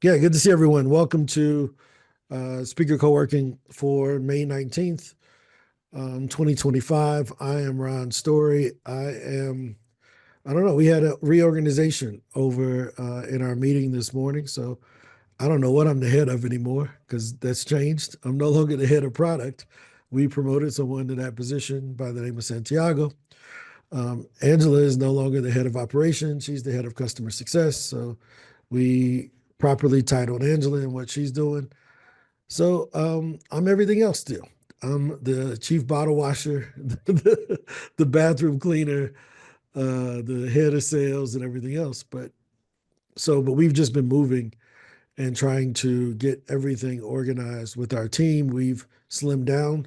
Yeah, good to see everyone. Welcome to Speaker Co-working for May 19th, 2025. I am Ron Story. I don't know, we had a reorganization over in our meeting this morning, so I don't know what I'm the head of anymore because that's changed. I'm no longer the head of product. We promoted someone to that position by the name of Santiago. Angela is no longer the head of operations. She's the head of customer success. So we properly titled Angela and what she's doing. So I'm everything else still. I'm the chief bottle washer, the bathroom cleaner, the head of sales, and everything else. But we've just been moving and trying to get everything organized with our team. We've slimmed down,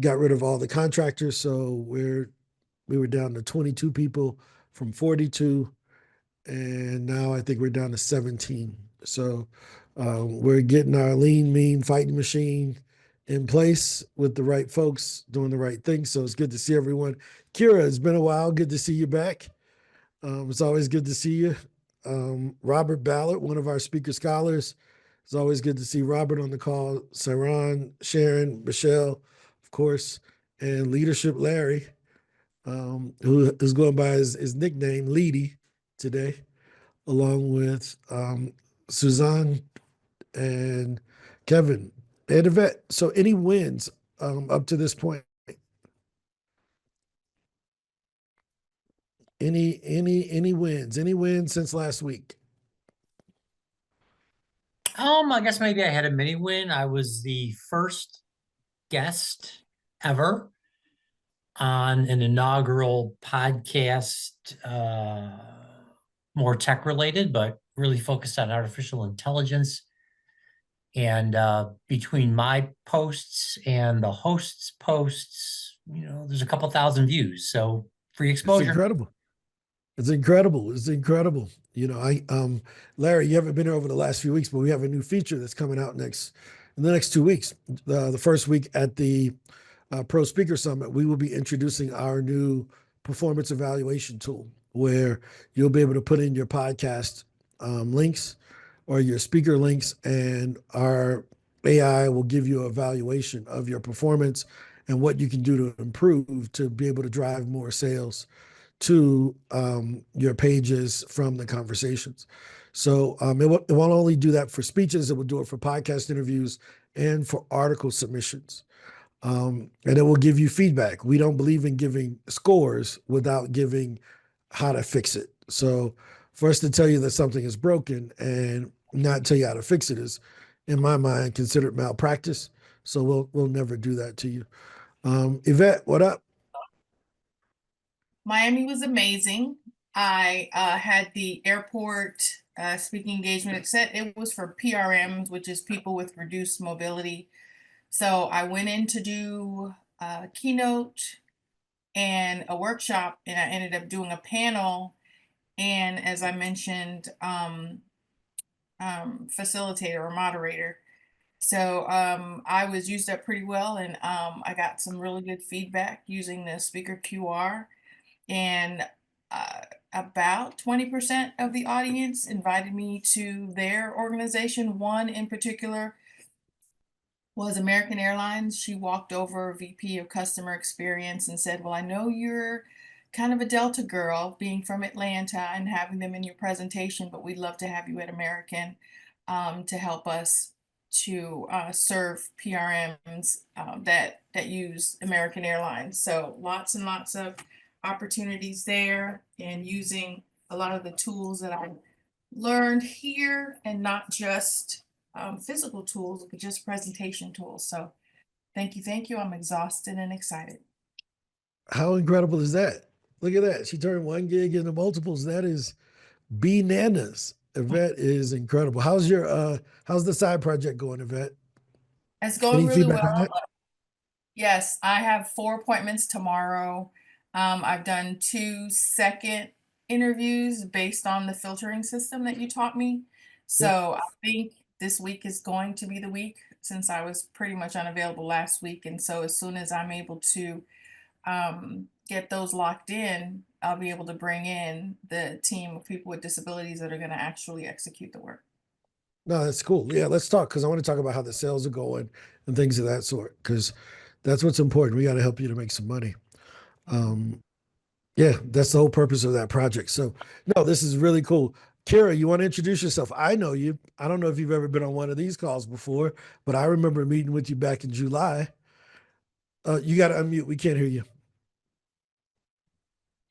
got rid of all the contractors, so we were down to 22 people from 42, and now I think we're down to 17. So we're getting our lean, mean fighting machine in place with the right folks doing the right thing. So it's good to see everyone. Kira, it's been a while. Good to see you back. It's always good to see you. Robert Ballard, one of our speaker scholars. It's always good to see Robert on the call. Saran, Sharon, Michelle, of course, and Leadership Larry, who is going by his nickname, Leedy, today, along with Suzanne and Kevin and Yvette. So any wins up to this point? Any wins? Any wins since last week? I guess maybe I had a mini win. I was the first guest ever on an inaugural podcast, more tech related, but really focused on artificial intelligence. And between my posts and the host's posts, there's a couple thousand views. So free It's exposure. incredible. It's incredible. It's incredible. Larry, you haven't been here over the last few weeks, but we have a new feature that's coming out in the next 2 weeks. The first week at the Pro Speaker Summit, we will be introducing our new performance evaluation tool, where you'll be able to put in your podcast links or your speaker links, and our AI will give you an evaluation of your performance and what you can do to improve to be able to drive more sales to your pages from the conversations. So it won't only do that for speeches, it will do it for podcast interviews and for article submissions. And it will give you feedback. We don't believe in giving scores without giving how to fix it. So for us to tell you that something is broken and not tell you how to fix it is, in my mind, considered malpractice. So we'll never do that to you. Yvette, what up? Miami was amazing. I had the airport speaking engagement set. It was for PRMs, which is people with reduced mobility. So I went in to do a keynote and a workshop, and I ended up doing a panel. And as I mentioned, facilitator or moderator. So I was used up pretty well, and I got some really good feedback using the speaker QR. And uh, about 20% of the audience invited me to their organization. One in particular was American Airlines. She walked over, VP of Customer Experience, and said, well, I know you're kind of a Delta girl, being from Atlanta and having them in your presentation, but we'd love to have you at American to help us to serve PRMs that use American Airlines. So lots and lots of opportunities there, and using a lot of the tools that I learned here, and not just physical tools, but just presentation tools. So thank you. Thank you. I'm exhausted and excited. How incredible is that? Look at that. She turned one gig into multiples. That is bananas. Yvette is incredible. How's the side project going, Yvette? It's going Any really feedback well. on that? Yes, I have 4 appointments tomorrow. I've done 2 second interviews based on the filtering system that you taught me. Yep. So I think this week is going to be the week, since I was pretty much unavailable last week. And so as soon as I'm able to get those locked in, I'll be able to bring in the team of people with disabilities that are going to actually execute the work. No, that's cool. Yeah, let's talk because I want to talk about how the sales are going and things of that sort because that's what's important. We got to help you to make some money. Um, yeah, that's the whole purpose of that project. So, no, this is really cool. Kara, you want to introduce yourself? I know you. I don't know if you've ever been on one of these calls before, but I remember meeting with you back in July. You got to unmute. We can't hear you.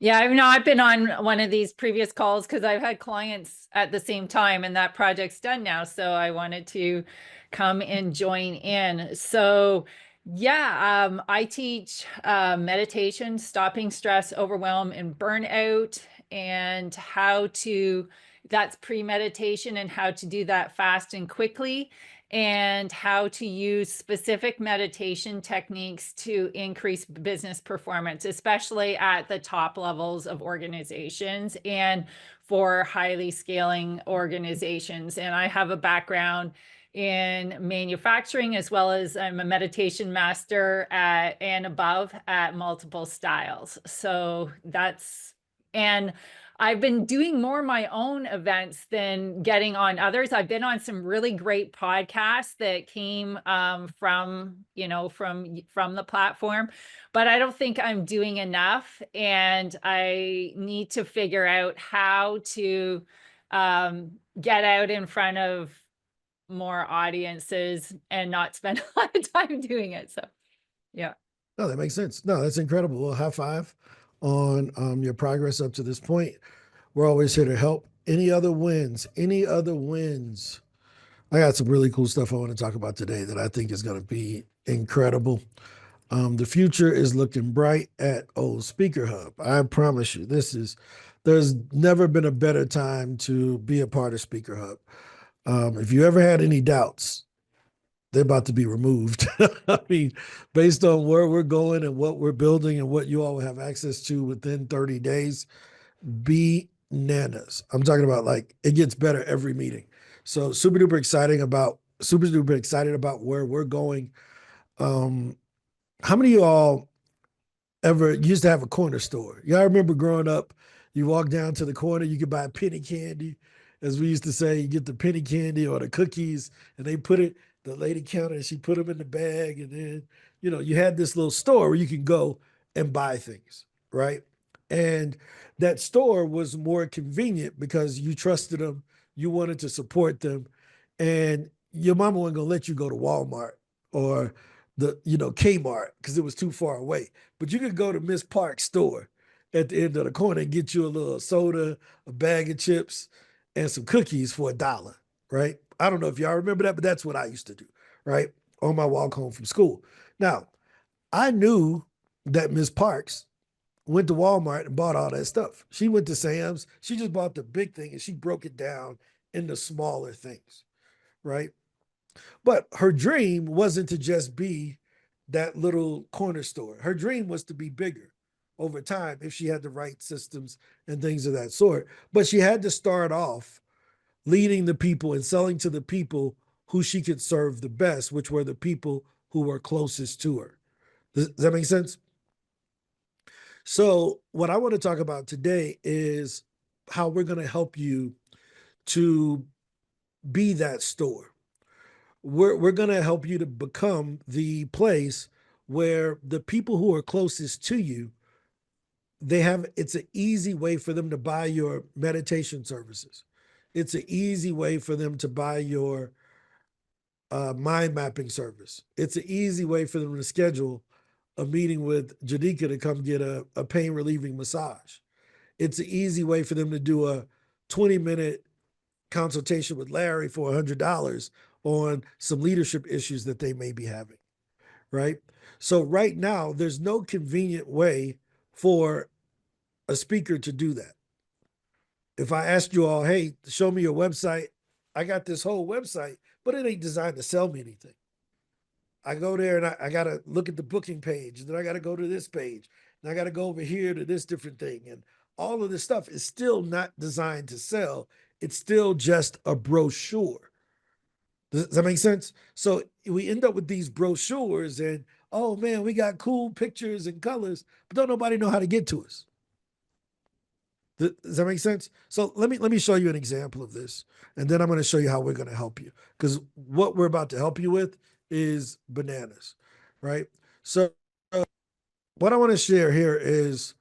Yeah, I know I've been on one of these previous calls because I've had clients at the same time and that project's done now. So I wanted to come and join in. So yeah, I teach meditation, stopping stress, overwhelm, and burnout, and that's pre-meditation and how to do that fast and quickly, and how to use specific meditation techniques to increase business performance, especially at the top levels of organizations and for highly scaling organizations. And I have a background in manufacturing, as well as I'm a meditation master at and above at multiple styles. So and I've been doing more my own events than getting on others. I've been on some really great podcasts that came from the platform, but I don't think I'm doing enough, and I need to figure out how to get out in front of more audiences and not spend a lot of time doing it. So, yeah. No, that makes sense. No, that's incredible. Well, high five on your progress up to this point. We're always here to help. Any other wins? Any other wins? I got some really cool stuff I want to talk about today that I think is going to be incredible. The future is looking bright at SpeakerHub. I promise you, there's never been a better time to be a part of SpeakerHub. If you ever had any doubts, they're about to be removed. I mean, based on where we're going and what we're building and what you all will have access to within 30 days, bananas. I'm talking about like it gets better every meeting. So super duper excited about where we're going. How many of you all ever used to have a corner store? Y'all remember growing up, you walk down to the corner, you could buy penny candy. As we used to say, you get the penny candy or the cookies, and the lady counter, and she put them in the bag. And then, you had this little store where you can go and buy things, right? And that store was more convenient because you trusted them, you wanted to support them, and your mama wasn't gonna let you go to Walmart or Kmart because it was too far away. But you could go to Miss Park's store at the end of the corner and get you a little soda, a bag of chips, and some cookies for $1, right? I don't know if y'all remember that, but that's what I used to do, right? On my walk home from school. Now, I knew that Miss Parks went to Walmart and bought all that stuff. She went to Sam's. She just bought the big thing and she broke it down into smaller things, right? But her dream wasn't to just be that little corner store. Her dream was to be bigger over time if she had the right systems and things of that sort. But she had to start off leading the people and selling to the people who she could serve the best, which were the people who were closest to her. Does that make sense? So, what I want to talk about today is how we're going to help you to be that store. We're going to help you to become the place where the people who are closest to you, it's an easy way for them to buy your meditation services. It's an easy way for them to buy your mind mapping service. It's an easy way for them to schedule a meeting with Jadika to come get a pain relieving massage. It's an easy way for them to do a 20-minute consultation with Larry for $100 on some leadership issues that they may be having, right? So right now, there's no convenient way for a speaker to do that. If I asked you all, hey, show me your website, I got this whole website, but it ain't designed to sell me anything. I go there and I got to look at the booking page, and then I got to go to this page, and I got to go over here to this different thing. And all of this stuff is still not designed to sell. It's still just a brochure. Does that make sense? So we end up with these brochures and, oh man, we got cool pictures and colors, but don't nobody know how to get to us. Does that make sense? So let me show you an example of this, and then I'm going to show you how we're going to help you. Because what we're about to help you with is bananas, right? So what I want to share here is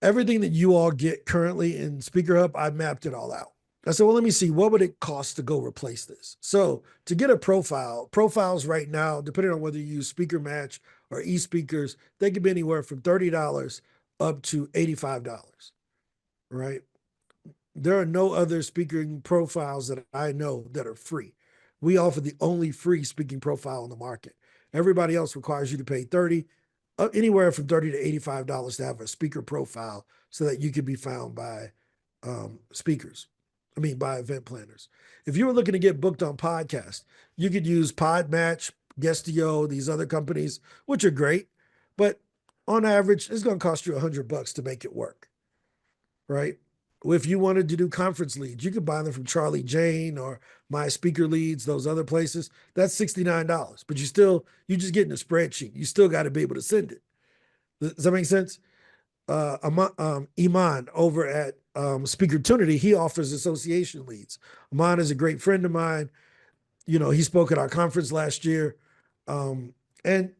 everything that you all get currently in SpeakerHub. I mapped it all out. I said, well, let me see, what would it cost to go replace this? So to get a profiles right now, depending on whether you use Speaker Match or eSpeakers, they can be anywhere from $30 up to $85, right? There are no other speaking profiles that I know that are free. We offer the only free speaking profile on the market. Everybody else requires you to pay anywhere from $30 to $85 to have a speaker profile so that you can be found by speakers. I mean, by event planners. If you were looking to get booked on podcasts, you could use Podmatch, Guestio, these other companies, which are great, but on average, it's going to cost you $100 to make it work, right? If you wanted to do conference leads, you could buy them from Charlie Jane or My Speaker Leads, those other places. That's $69, but you just get in a spreadsheet. You still got to be able to send it. Does that make sense? Iman over at Speakertunity, he offers association leads. Iman is a great friend of mine. You know, he spoke at our conference last year. And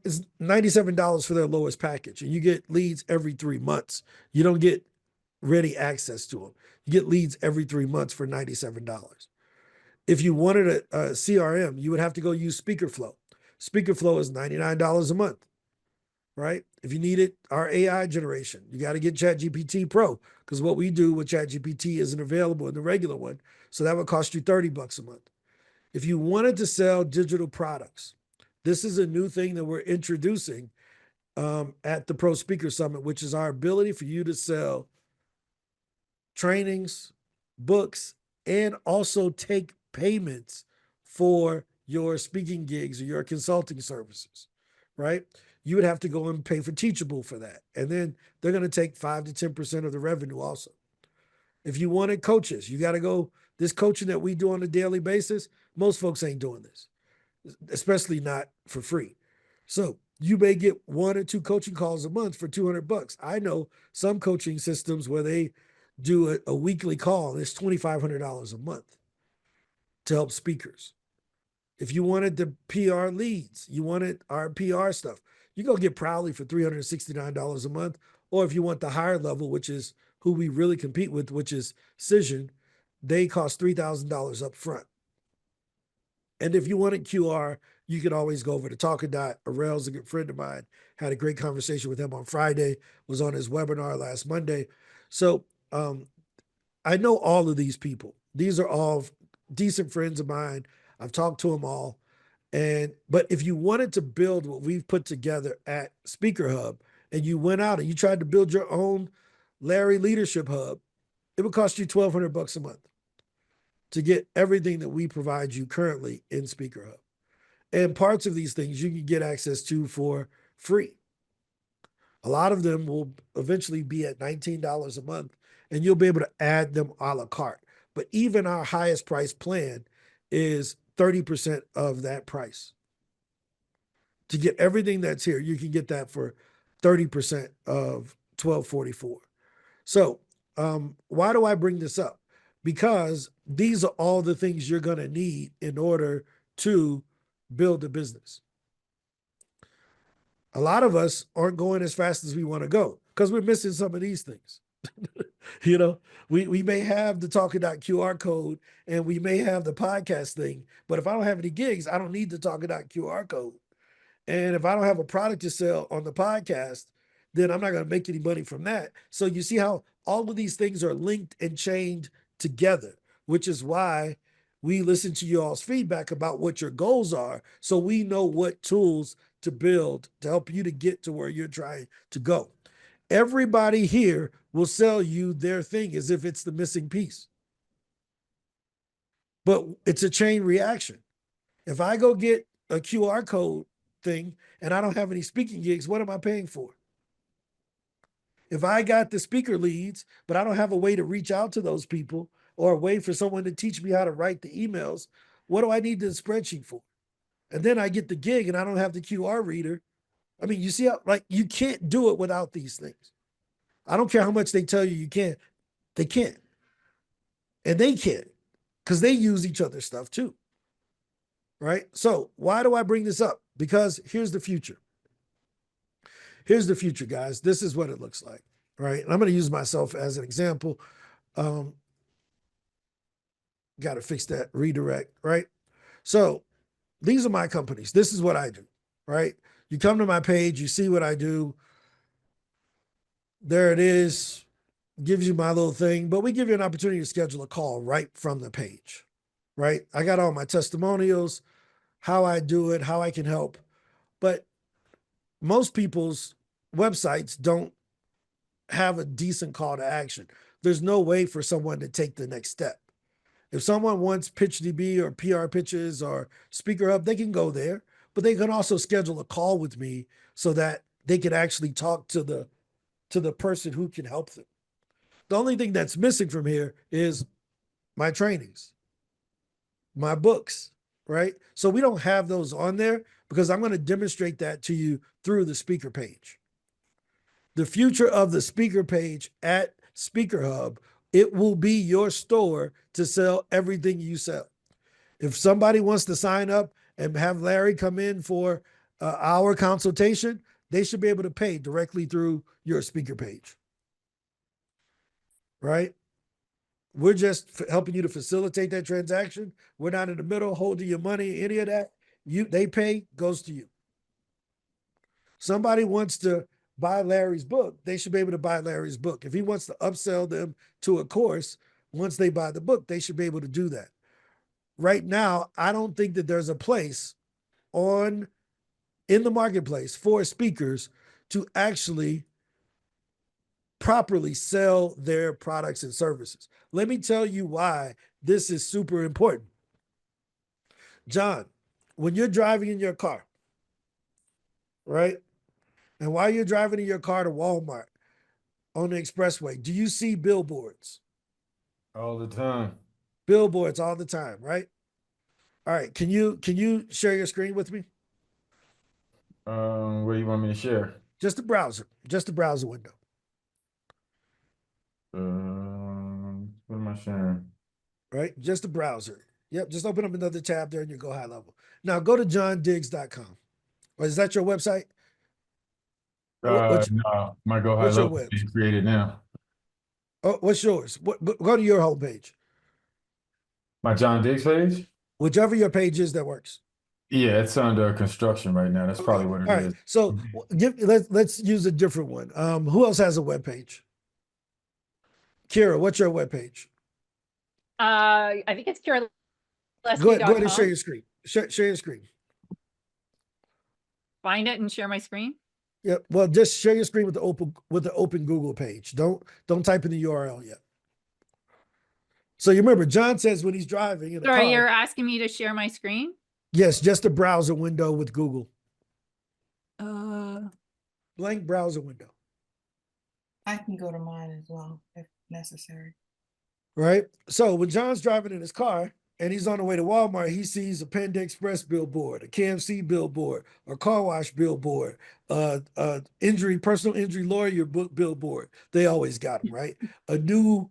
it's $97 for their lowest package. And you get leads every 3 months. You don't get ready access to them. You get leads every 3 months for $97. If you wanted a CRM, you would have to go use SpeakerFlow. SpeakerFlow is $99 a month, right? If you needed our AI generation, you got to get ChatGPT Pro, because what we do with ChatGPT isn't available in the regular one. So that would cost you $30 a month. If you wanted to sell digital products, this is a new thing that we're introducing at the Pro Speaker Summit, which is our ability for you to sell trainings, books, and also take payments for your speaking gigs or your consulting services, right? You would have to go and pay for Teachable for that. And then they're going to take 5 to 10% of the revenue also. If you wanted coaches, you got to go, this coaching that we do on a daily basis, most folks ain't doing this, especially not for free. So you may get 1 or 2 coaching calls a month for $200. I know some coaching systems where they do a weekly call, and it's $2,500 a month to help speakers. If you wanted the PR leads, you wanted our PR stuff, you go get Proudly for $369 a month. Or if you want the higher level, which is who we really compete with, which is Cision, they cost $3,000 up front. And if you wanted QR, you could always go over to Talkadot. Arel's a good friend of mine. Had a great conversation with him on Friday, was on his webinar last Monday. So I know all of these people. These are all decent friends of mine. I've talked to them all. But if you wanted to build what we've put together at SpeakerHub, and you went out and you tried to build your own Larry Leadership Hub, it would cost you $1,200 a month to get everything that we provide you currently in SpeakerHub. And parts of these things you can get access to for free. A lot of them will eventually be at $19 a month, and you'll be able to add them a la carte. But even our highest price plan is 30% of that price. To get everything that's here, you can get that for 30% of $1,244. So why do I bring this up? Because these are all the things you're going to need in order to build a business. A lot of us aren't going as fast as we want to go because we're missing some of these things. You know, we may have the Talkadot QR code and we may have the podcast thing, but if I don't have any gigs, I don't need the Talkadot QR code. And if I don't have a product to sell on the podcast, then I'm not going to make any money from that. So you see how all of these things are linked and chained together, which is why we listen to you all's feedback about what your goals are, so we know what tools to build to help you to get to where you're trying to go. Everybody here will sell you their thing as if it's the missing piece. But it's a chain reaction. If I go get a QR code thing and I don't have any speaking gigs, what am I paying for? If I got the speaker leads, but I don't have a way to reach out to those people or a way for someone to teach me how to write the emails, what do I need the spreadsheet for? And then I get the gig and I don't have the QR reader. I mean, you see how, like, you can't do it without these things. I don't care how much they tell you you can't. They can't. And they can't because they use each other's stuff too. Right? So why do I bring this up? Because here's the future. Here's the future, guys. This is what it looks like. Right? And I'm going to use myself as an example. Got to fix that redirect, right? So these are my companies. This is what I do, right? You come to my page, you see what I do. There it is. Gives you my little thing, but we give you an opportunity to schedule a call right from the page, right? I got all my testimonials, how I do it, how I can help. But most people's websites don't have a decent call to action. There's no way for someone to take the next step. If someone wants PitchDB or PR pitches or SpeakerHub, they can go there, but they can also schedule a call with me so that they can actually talk to the person who can help them. The only thing that's missing from here is my trainings, my books, right? So we don't have those on there because I'm going to demonstrate that to you through the speaker page. The future of the speaker page at SpeakerHub, it will be your store to sell everything you sell. If somebody wants to sign up and have Larry come in for our consultation, they should be able to pay directly through your speaker page. Right? We're just helping you to facilitate that transaction. We're not in the middle holding your money, any of that. They pay, goes to you. Somebody wants to buy Larry's book, they should be able to buy Larry's book. If he wants to upsell them to a course, once they buy the book, they should be able to do that. Right now, I don't think that there's a place in the marketplace for speakers to actually properly sell their products and services. Let me tell you why this is super important. John, when you're driving in your car, right? And while you're driving in your car to Walmart on the expressway, do you see billboards? All the time. Billboards all the time, right? All right. Can you share your screen with me? Where you want me to share? Just the browser window. What am I sharing? Right? Just the browser. Yep. Just open up another tab there and you go high level. Now go to johndiggs.com. Or is that your website? No, my Go High what's your Level web? is created now. Oh, what's yours? Go to your homepage. My John Diggs page? Whichever your page is that works. Yeah, it's under construction right now. That's probably what it All is. right. So let's use a different one. Who else has a web page? Kira, what's your web page? I think it's Go ahead and share KiraLesky.com. your screen. Share your screen. Find it and share my screen. Yeah. Well, just share your screen with the open Google page. Don't type in the URL yet. So you remember, John says when he's driving in a Sorry, car. you're asking me to share my screen? Yes, just a browser window with Google. Blank browser window. I can go to mine as well if necessary. Right. So when John's driving in his car and he's on the way to Walmart, he sees a Panda Express billboard, a KFC billboard, a car wash billboard, personal injury lawyer billboard. They always got them, right? A new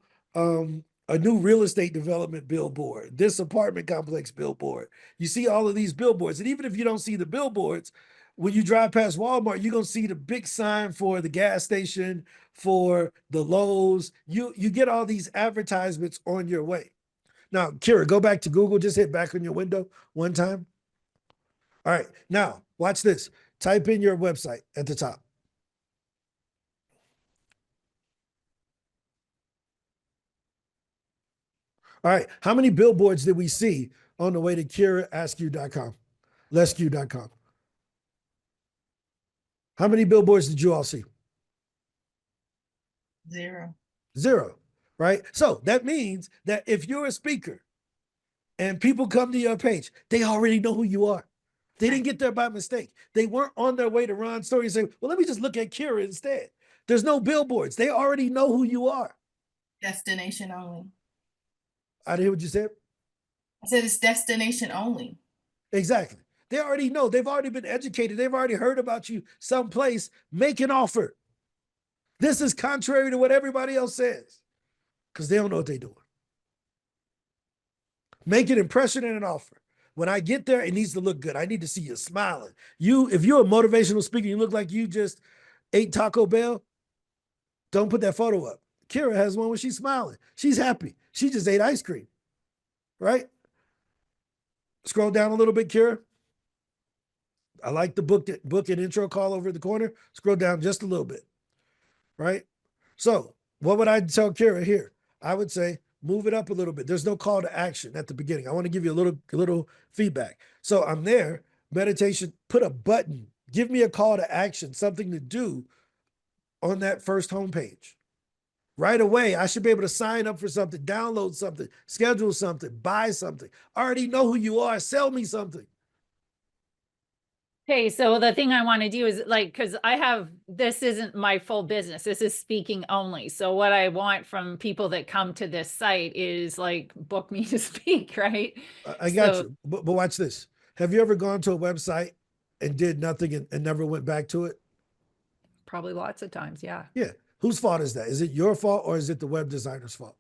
real estate development billboard, this apartment complex billboard. You see all of these billboards. And even if you don't see the billboards, when you drive past Walmart, you're going to see the big sign for the gas station, for the Lowe's. You get all these advertisements on your way. Now, Kira, go back to Google. Just hit back on your window one time. All right. Now, watch this. Type in your website at the top. All right. How many billboards did we see on the way to KiraAskYou.com? Lesku.com. How many billboards did you all see? 0. 0, right? So that means that if you're a speaker and people come to your page, they already know who you are. They didn't get there by mistake. They weren't on their way to Ron's story and say, well, let me just look at Kira instead. There's no billboards. They already know who you are. Destination only. I didn't hear what you said. I said it's destination only. Exactly. They already know. They've already been educated. They've already heard about you someplace. Make an offer. This is contrary to what everybody else says because they don't know what they're doing. Make an impression and an offer. When I get there, it needs to look good. I need to see you smiling. If you're a motivational speaker, you look like you just ate Taco Bell, don't put that photo up. Kira has one where she's smiling. She's happy. She just ate ice cream, right? Scroll down a little bit, Kira. I like the book and intro call over the corner. Scroll down just a little bit, right? So what would I tell Kira here? I would say, move it up a little bit. There's no call to action at the beginning. I want to give you a little feedback. So I'm there, meditation, put a button, give me a call to action, something to do on that first homepage. Right away, I should be able to sign up for something, download something, schedule something, buy something. I already know who you are. Sell me something. Okay, so the thing I want to do is like, because this isn't my full business. This is speaking only. So what I want from people that come to this site is like, book me to speak, right? I got you. But watch this. Have you ever gone to a website and did nothing and never went back to it? Probably lots of times, yeah. Yeah. Whose fault is that? Is it your fault or is it the web designer's fault?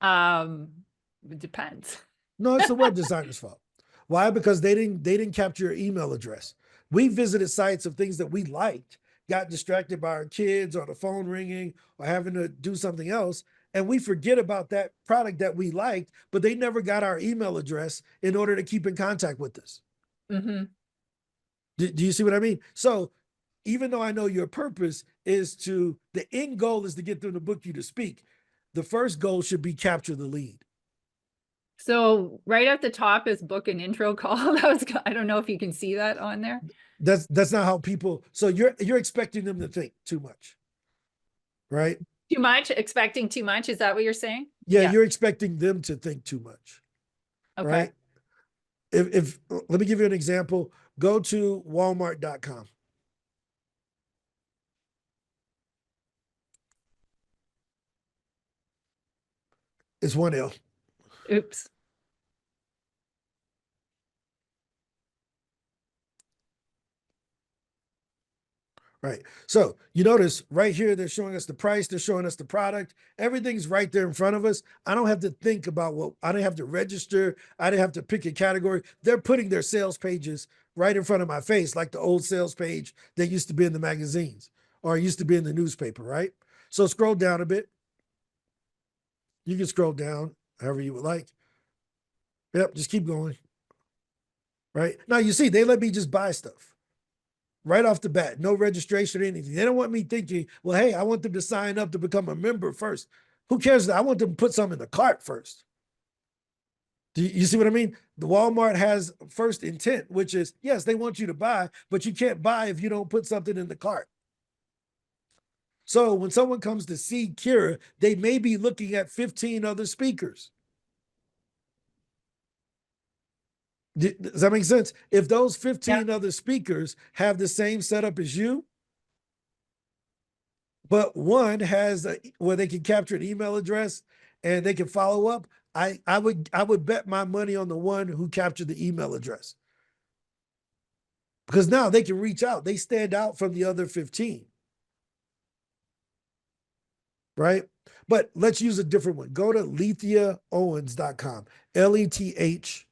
It depends. No, it's the web designer's fault. Why? Because they didn't capture your email address. We visited sites of things that we liked, got distracted by our kids or the phone ringing or having to do something else, and we forget about that product that we liked, but they never got our email address in order to keep in contact with us. Mm-hmm. Do you see what I mean? So even though I know your purpose is the end goal is to get them to book you to speak, the first goal should be capture the lead. So right at the top is book an intro call. I don't know if you can see that on there. That's not how people, so you're expecting them to think too much, right? Too much, expecting too much. Is that what you're saying? Yeah. You're expecting them to think too much. Okay. Right? If let me give you an example. Go to walmart.com. It's one L. Oops. Right. So you notice right here, they're showing us the price, they're showing us the product. Everything's right there in front of us. I don't have to think about I didn't have to register. I didn't have to pick a category. They're putting their sales pages right in front of my face, like the old sales page that used to be in the magazines or used to be in the newspaper, right? So scroll down a bit. You can scroll down however you would like. Yep, just keep going. Right. Now you see, they let me just buy stuff. Right off the bat, no registration or anything. They don't want me thinking, well, hey, I want them to sign up to become a member first. Who cares? I want them to put something in the cart first. Do you see what I mean? The Walmart has first intent, which is, yes, they want you to buy, but you can't buy if you don't put something in the cart. So when someone comes to see Kira, they may be looking at 15 other speakers. Does that make sense? If those 15 other speakers have the same setup as you, but one has where they can capture an email address and they can follow up, I would bet my money on the one who captured the email address. Because now they can reach out. They stand out from the other 15. Right? But let's use a different one. Go to lethiaowens.com. L-E-T-H.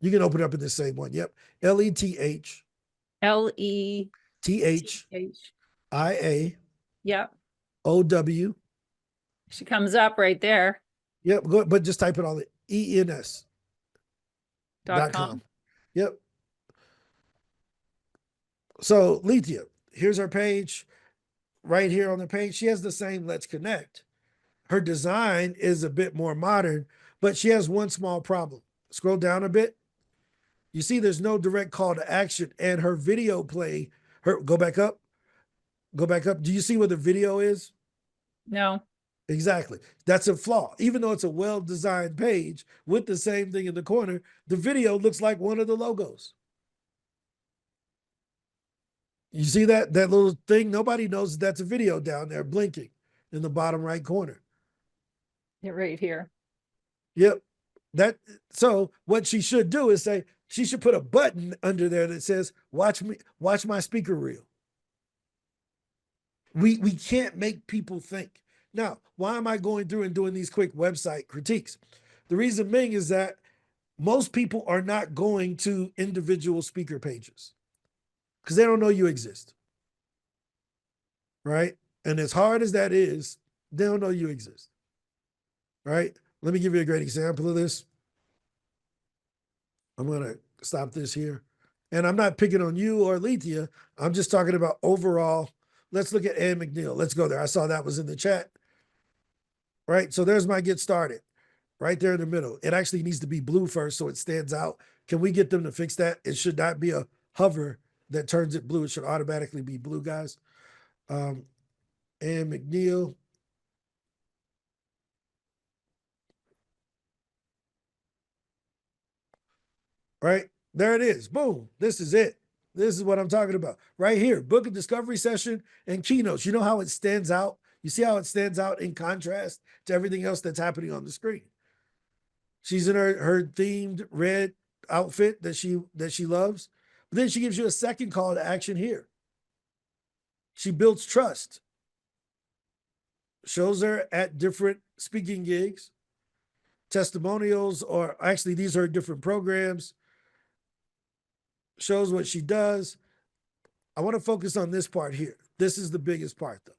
You can open it up in the same one. Yep. L-E-T-H. L-E-T-H. I-A. Yep. O-W. She comes up right there. Yep. Go, but just type it on the E-N-S. .com. Yep. So Lethia, here's her page. Right here on the page, she has the same Let's Connect. Her design is a bit more modern, but she has one small problem. Scroll down a bit. You see there's no direct call to action, and her video play, go back up. Go back up. Do you see where the video is? No. Exactly. That's a flaw. Even though it's a well-designed page with the same thing in the corner, the video looks like one of the logos. You see that little thing? Nobody knows that's a video down there blinking in the bottom right corner. Yeah, right here. Yep. So what she should do is say, she should put a button under there that says, watch my speaker reel. We can't make people think. Now, why am I going through and doing these quick website critiques? The reason being is that most people are not going to individual speaker pages because they don't know you exist. Right? And as hard as that is, they don't know you exist. Right? Let me give you a great example of this. I'm going to stop this here. And I'm not picking on you or Lethea. I'm just talking about overall. Let's look at Ann McNeil. Let's go there. I saw that was in the chat. Right? So there's my get started. Right there in the middle. It actually needs to be blue first so it stands out. Can we get them to fix that? It should not be a hover that turns it blue. It should automatically be blue, guys. Ann McNeil. Right? There it is. Boom. This is it. This is what I'm talking about. Right here. Book a discovery session and keynotes. You know how it stands out? You see how it stands out in contrast to everything else that's happening on the screen. She's in her themed red outfit that she loves. But then she gives you a second call to action here. She builds trust. Shows her at different speaking gigs, testimonials, or actually these are different programs. Shows what she does. I want to focus on this part here. This is the biggest part though,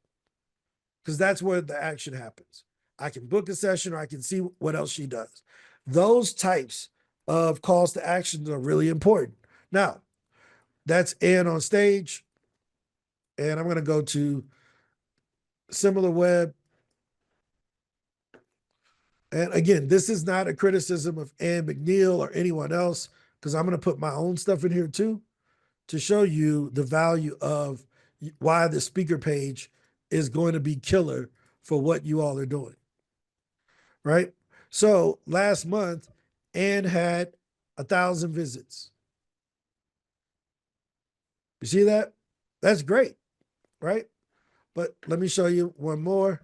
because that's where the action happens. I can book a session or I can see what else she does. Those types of calls to action are really important. Now, that's Ann on stage. And I'm going to go to similar web. And again, this is not a criticism of Ann McNeil or anyone else, because I'm going to put my own stuff in here too to show you the value of why the speaker page is going to be killer for what you all are doing. Right? So last month, Ann had 1,000 visits. You see that? That's great, right? But let me show you one more.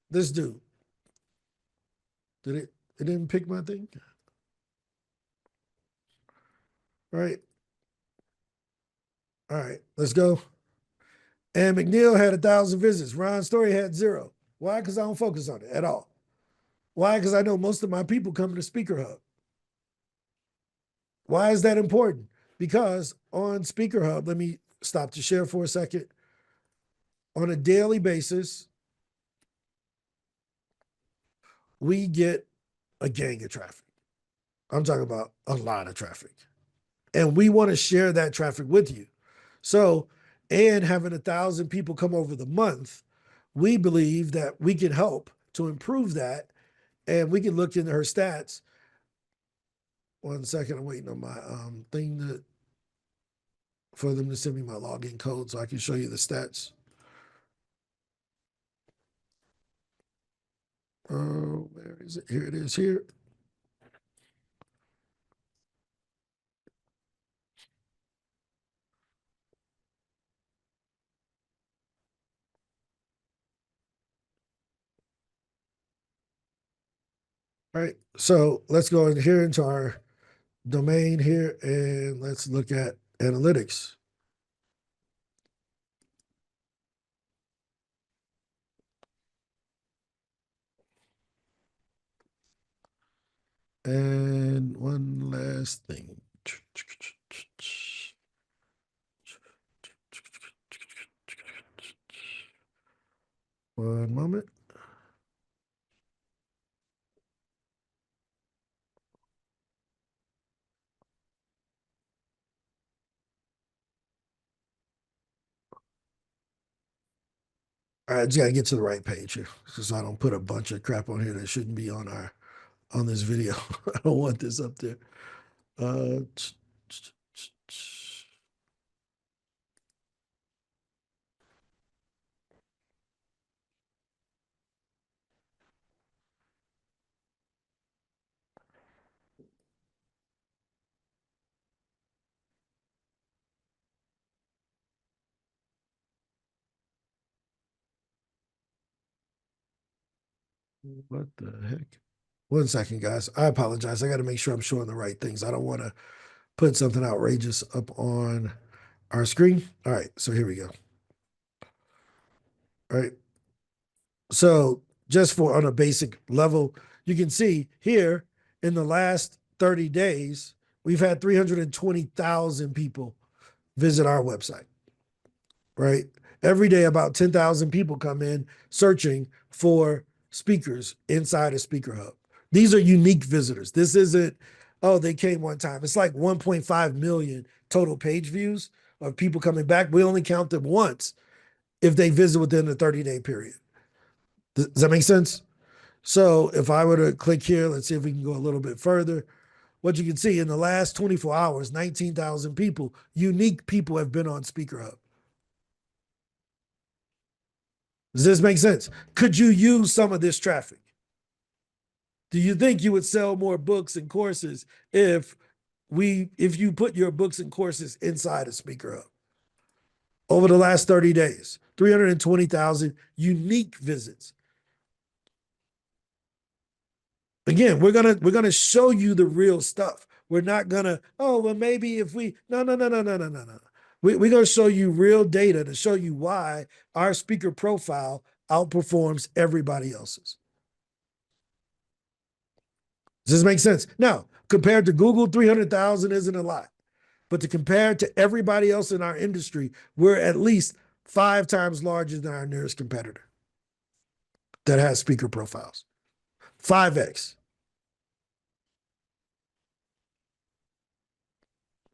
This dude. It didn't pick my thing? Right. All right, let's go. And McNeil had 1,000 visits. Ron Story had 0. Why? Because I don't focus on it at all. Why? Because I know most of my people come to SpeakerHub. Why is that important? Because on SpeakerHub, let me stop to share for a second. On a daily basis, we get a gang of traffic. I'm talking about a lot of traffic. And we want to share that traffic with you. So, and having 1,000 people come over the month, we believe that we can help to improve that. And we can look into her stats. 1 second, I'm waiting on my thing for them to send me my login code so I can show you the stats. Oh, where is it? Here it is here. All right, so let's go in here into our domain here and let's look at analytics. And one last thing. One moment. All right, I just got to get to the right page here, so I don't put a bunch of crap on here that shouldn't be on this video. I don't want this up there. What the heck? 1 second, guys. I apologize. I got to make sure I'm showing the right things. I don't want to put something outrageous up on our screen. All right, so here we go. All right. So just for on a basic level, you can see here in the last 30 days, we've had 320,000 people visit our website, right? Every day, about 10,000 people come in searching for speakers inside of SpeakerHub. These are unique visitors. This isn't, oh, they came one time. It's like 1.5 million total page views of people coming back. We only count them once if they visit within the 30-day period. Does that make sense? So if I were to click here, let's see if we can go a little bit further. What you can see in the last 24 hours, 19,000 people, unique people have been on SpeakerHub. Does this make sense? Could you use some of this traffic? Do you think you would sell more books and courses if you put your books and courses inside of SpeakerHub? Over the last 30 days, 320,000 unique visits. Again, we're gonna show you the real stuff. We're not gonna, oh, well, maybe if we, no. We're gonna show you real data to show you why our speaker profile outperforms everybody else's. Does this make sense? Now, compared to Google, 300,000 isn't a lot. But to compare to everybody else in our industry, we're at least 5 times larger than our nearest competitor that has speaker profiles. 5x.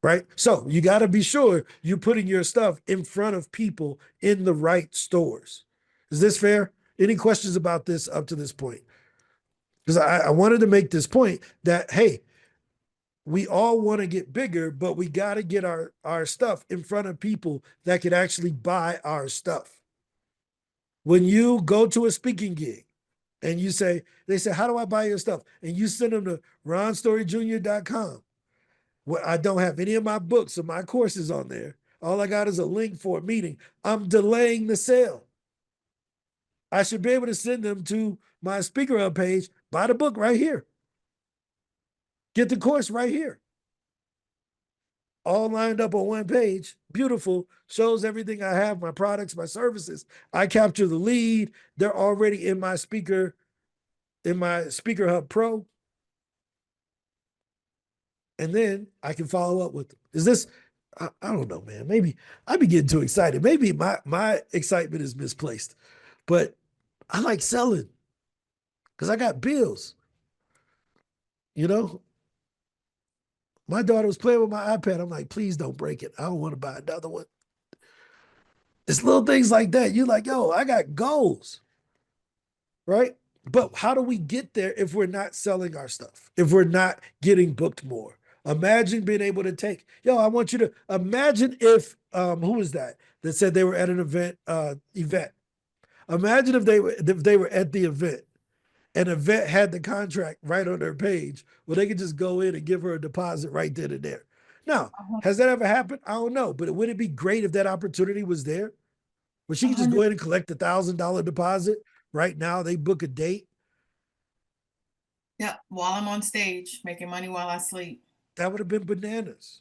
Right? So you got to be sure you're putting your stuff in front of people in the right stores. Is this fair? Any questions about this up to this point? Because I wanted to make this point that, hey, we all want to get bigger, but we got to get our stuff in front of people that could actually buy our stuff. When you go to a speaking gig and they say, how do I buy your stuff? And you send them to ronstoryjr.com. Well, I don't have any of my books or my courses on there. All I got is a link for a meeting. I'm delaying the sale. I should be able to send them to my SpeakerHub page, buy the book right here. Get the course right here. All lined up on one page. Beautiful. Shows everything I have, my products, my services. I capture the lead. They're already in my SpeakerHub Pro. And then I can follow up with them. Is this, I don't know, man. Maybe I be getting too excited. Maybe my excitement is misplaced. But I like selling because I got bills. You know? My daughter was playing with my iPad. I'm like, please don't break it. I don't want to buy another one. It's little things like that. You're like, yo, I got goals. Right? But how do we get there if we're not selling our stuff? If we're not getting booked more? Imagine being able to take, I want you to imagine if, who was that said they were at an event. Imagine if they were at the event and the vet had the contract right on their page where they could just go in and give her a deposit right then and there. Now, has that ever happened? I don't know, but would it be great if that opportunity was there? Where she could just go in and collect the $1,000 deposit right now, they book a date. Yeah, while I'm on stage, making money while I sleep. That would have been bananas.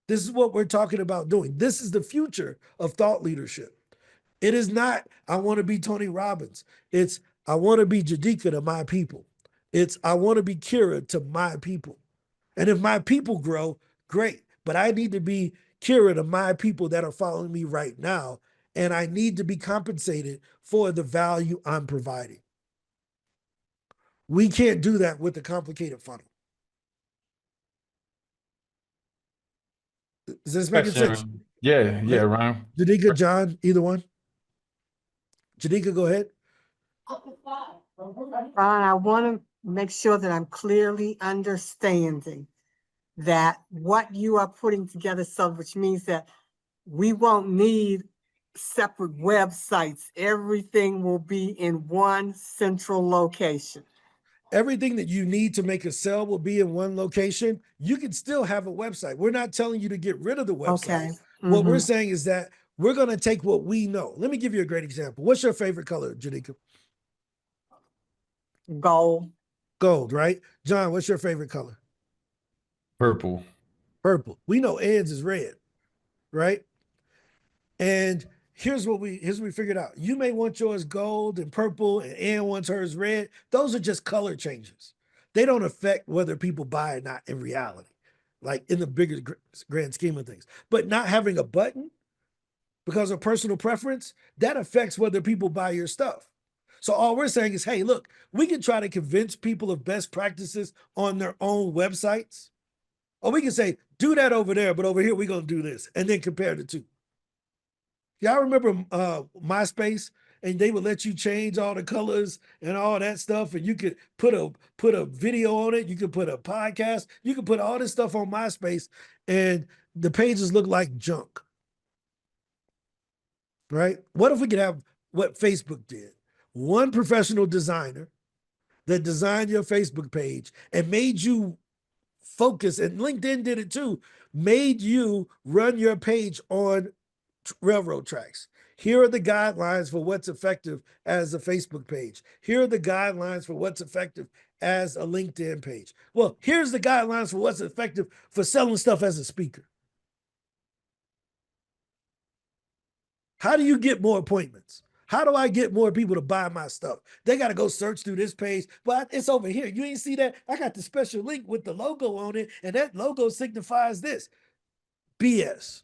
This is what we're talking about doing. This is the future of thought leadership. It is not, I want to be Tony Robbins. It's, I want to be Jadika to my people. It's, I want to be Kira to my people. And if my people grow, great. But I need to be Kira to my people that are following me right now. And I need to be compensated for the value I'm providing. We can't do that with a complicated funnel. Does this make sense? Yeah, Ryan. Jadika, John, either one? Jadika, go ahead. Ron, I want to make sure that I'm clearly understanding that what you are putting together, so which means that we won't need separate websites. Everything will be in one central location. Everything that you need to make a sale will be in one location. You can still have a website. We're not telling you to get rid of the website. Okay. What we're saying is that we're going to take what we know. Let me give you a great example. What's your favorite color, Jadika? Gold. Gold, right? John, what's your favorite color? Purple. Purple. We know Ed's is red. right? And here's what we figured out. You may want yours gold and purple, and Ann wants hers red. Those are just color changes. They don't affect whether people buy or not in reality, like in the bigger grand scheme of things. But not having a button because of personal preference, that affects whether people buy your stuff. So all we're saying is, hey, look, we can try to convince people of best practices on their own websites. Or we can say, do that over there, but over here we're going to do this, and then compare the two. Y'all remember MySpace, and they would let you change all the colors and all that stuff, and you could put a video on it, you could put a podcast, you could put all this stuff on MySpace, and the pages look like junk. Right? What if we could have what Facebook did? One professional designer that designed your Facebook page and made you focus, and LinkedIn did it too, made you run your page on railroad tracks. Here are the guidelines for what's effective as a Facebook page. Here are the guidelines for what's effective as a LinkedIn page. Well, here's the guidelines for what's effective for selling stuff as a speaker. How do you get more appointments? How do I get more people to buy my stuff? They got to go search through this page, but it's over here. You ain't see that? I got the special link with the logo on it, and that logo signifies this. BS.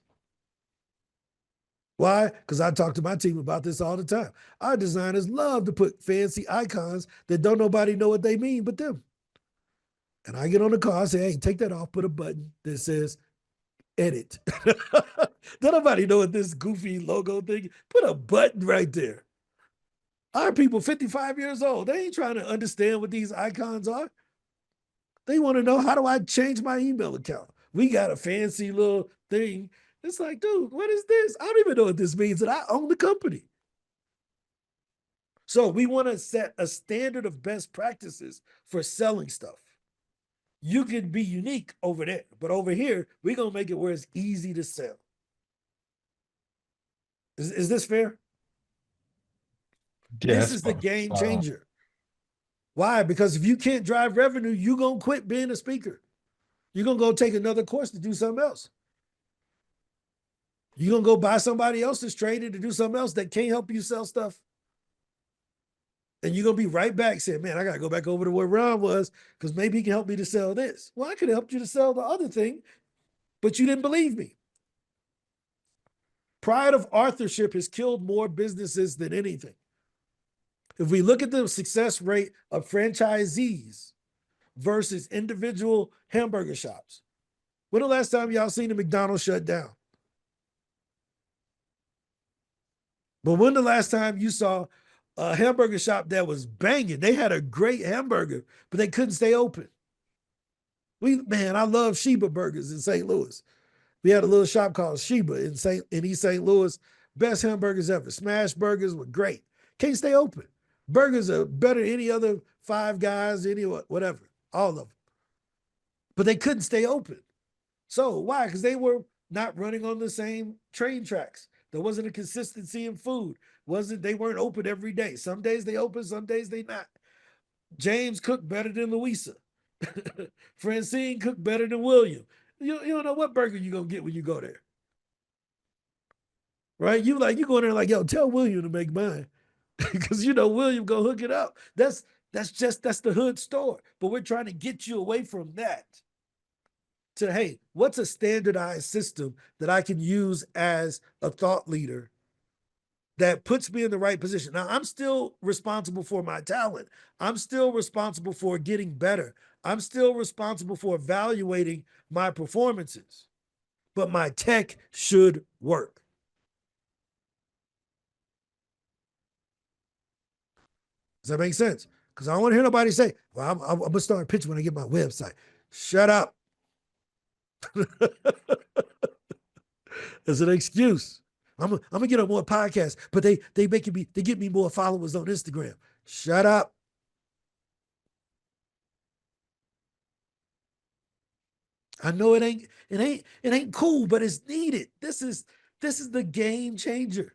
Why? Because I talk to my team about this all the time. Our designers love to put fancy icons that don't nobody know what they mean but them. And I get on the car and say, hey, take that off, put a button that says edit. Don't nobody know what this goofy logo thing, put a button right there. Our people 55 years old, they ain't trying to understand what these icons are. They want to know, how do I change my email account? We got a fancy little thing. It's like, dude, what is this? I don't even know what this means, and I own the company. So we want to set a standard of best practices for selling stuff. You can be unique over there, but over here, we're going to make it where it's easy to sell. Is this fair? Yeah, This is the game changer. Why? Because if you can't drive revenue, you're going to quit being a speaker. You're going to go take another course to do something else. You're going to go buy somebody else's training to do something else that can't help you sell stuff. And you're going to be right back saying, man, I got to go back over to where Ron was because maybe he can help me to sell this. Well, I could have helped you to sell the other thing, but you didn't believe me. Pride of authorship has killed more businesses than anything. If we look at the success rate of franchisees versus individual hamburger shops, when the last time y'all seen a McDonald's shut down? But when the last time you saw a hamburger shop that was banging? They had a great hamburger, but they couldn't stay open. Man, I love Sheba Burgers in St. Louis. We had a little shop called Sheba in East St. Louis. Best hamburgers ever. Smash burgers were great. Can't stay open. Burgers are better than any other Five Guys, any whatever, all of them. But they couldn't stay open. So why? Because they were not running on the same train tracks. There wasn't a consistency in food. They weren't open every day. Some days they open, some days they not. James cooked better than Louisa. Francine cooked better than William. You don't know what burger you're gonna get when you go there. Right? You go in there like, yo, tell William to make mine. Because you know William gonna hook it up. That's the hood store. But we're trying to get you away from that to, hey, what's a standardized system that I can use as a thought leader that puts me in the right position? Now, I'm still responsible for my talent. I'm still responsible for getting better. I'm still responsible for evaluating my performances. But my tech should work. Does that make sense? Because I don't want to hear nobody say, well, I'm going to start pitching when I get my website. Shut up. It's an excuse. I'm gonna get on more podcasts, but they get me more followers on Instagram. Shut up. I know it ain't cool, but it's needed. This is the game changer.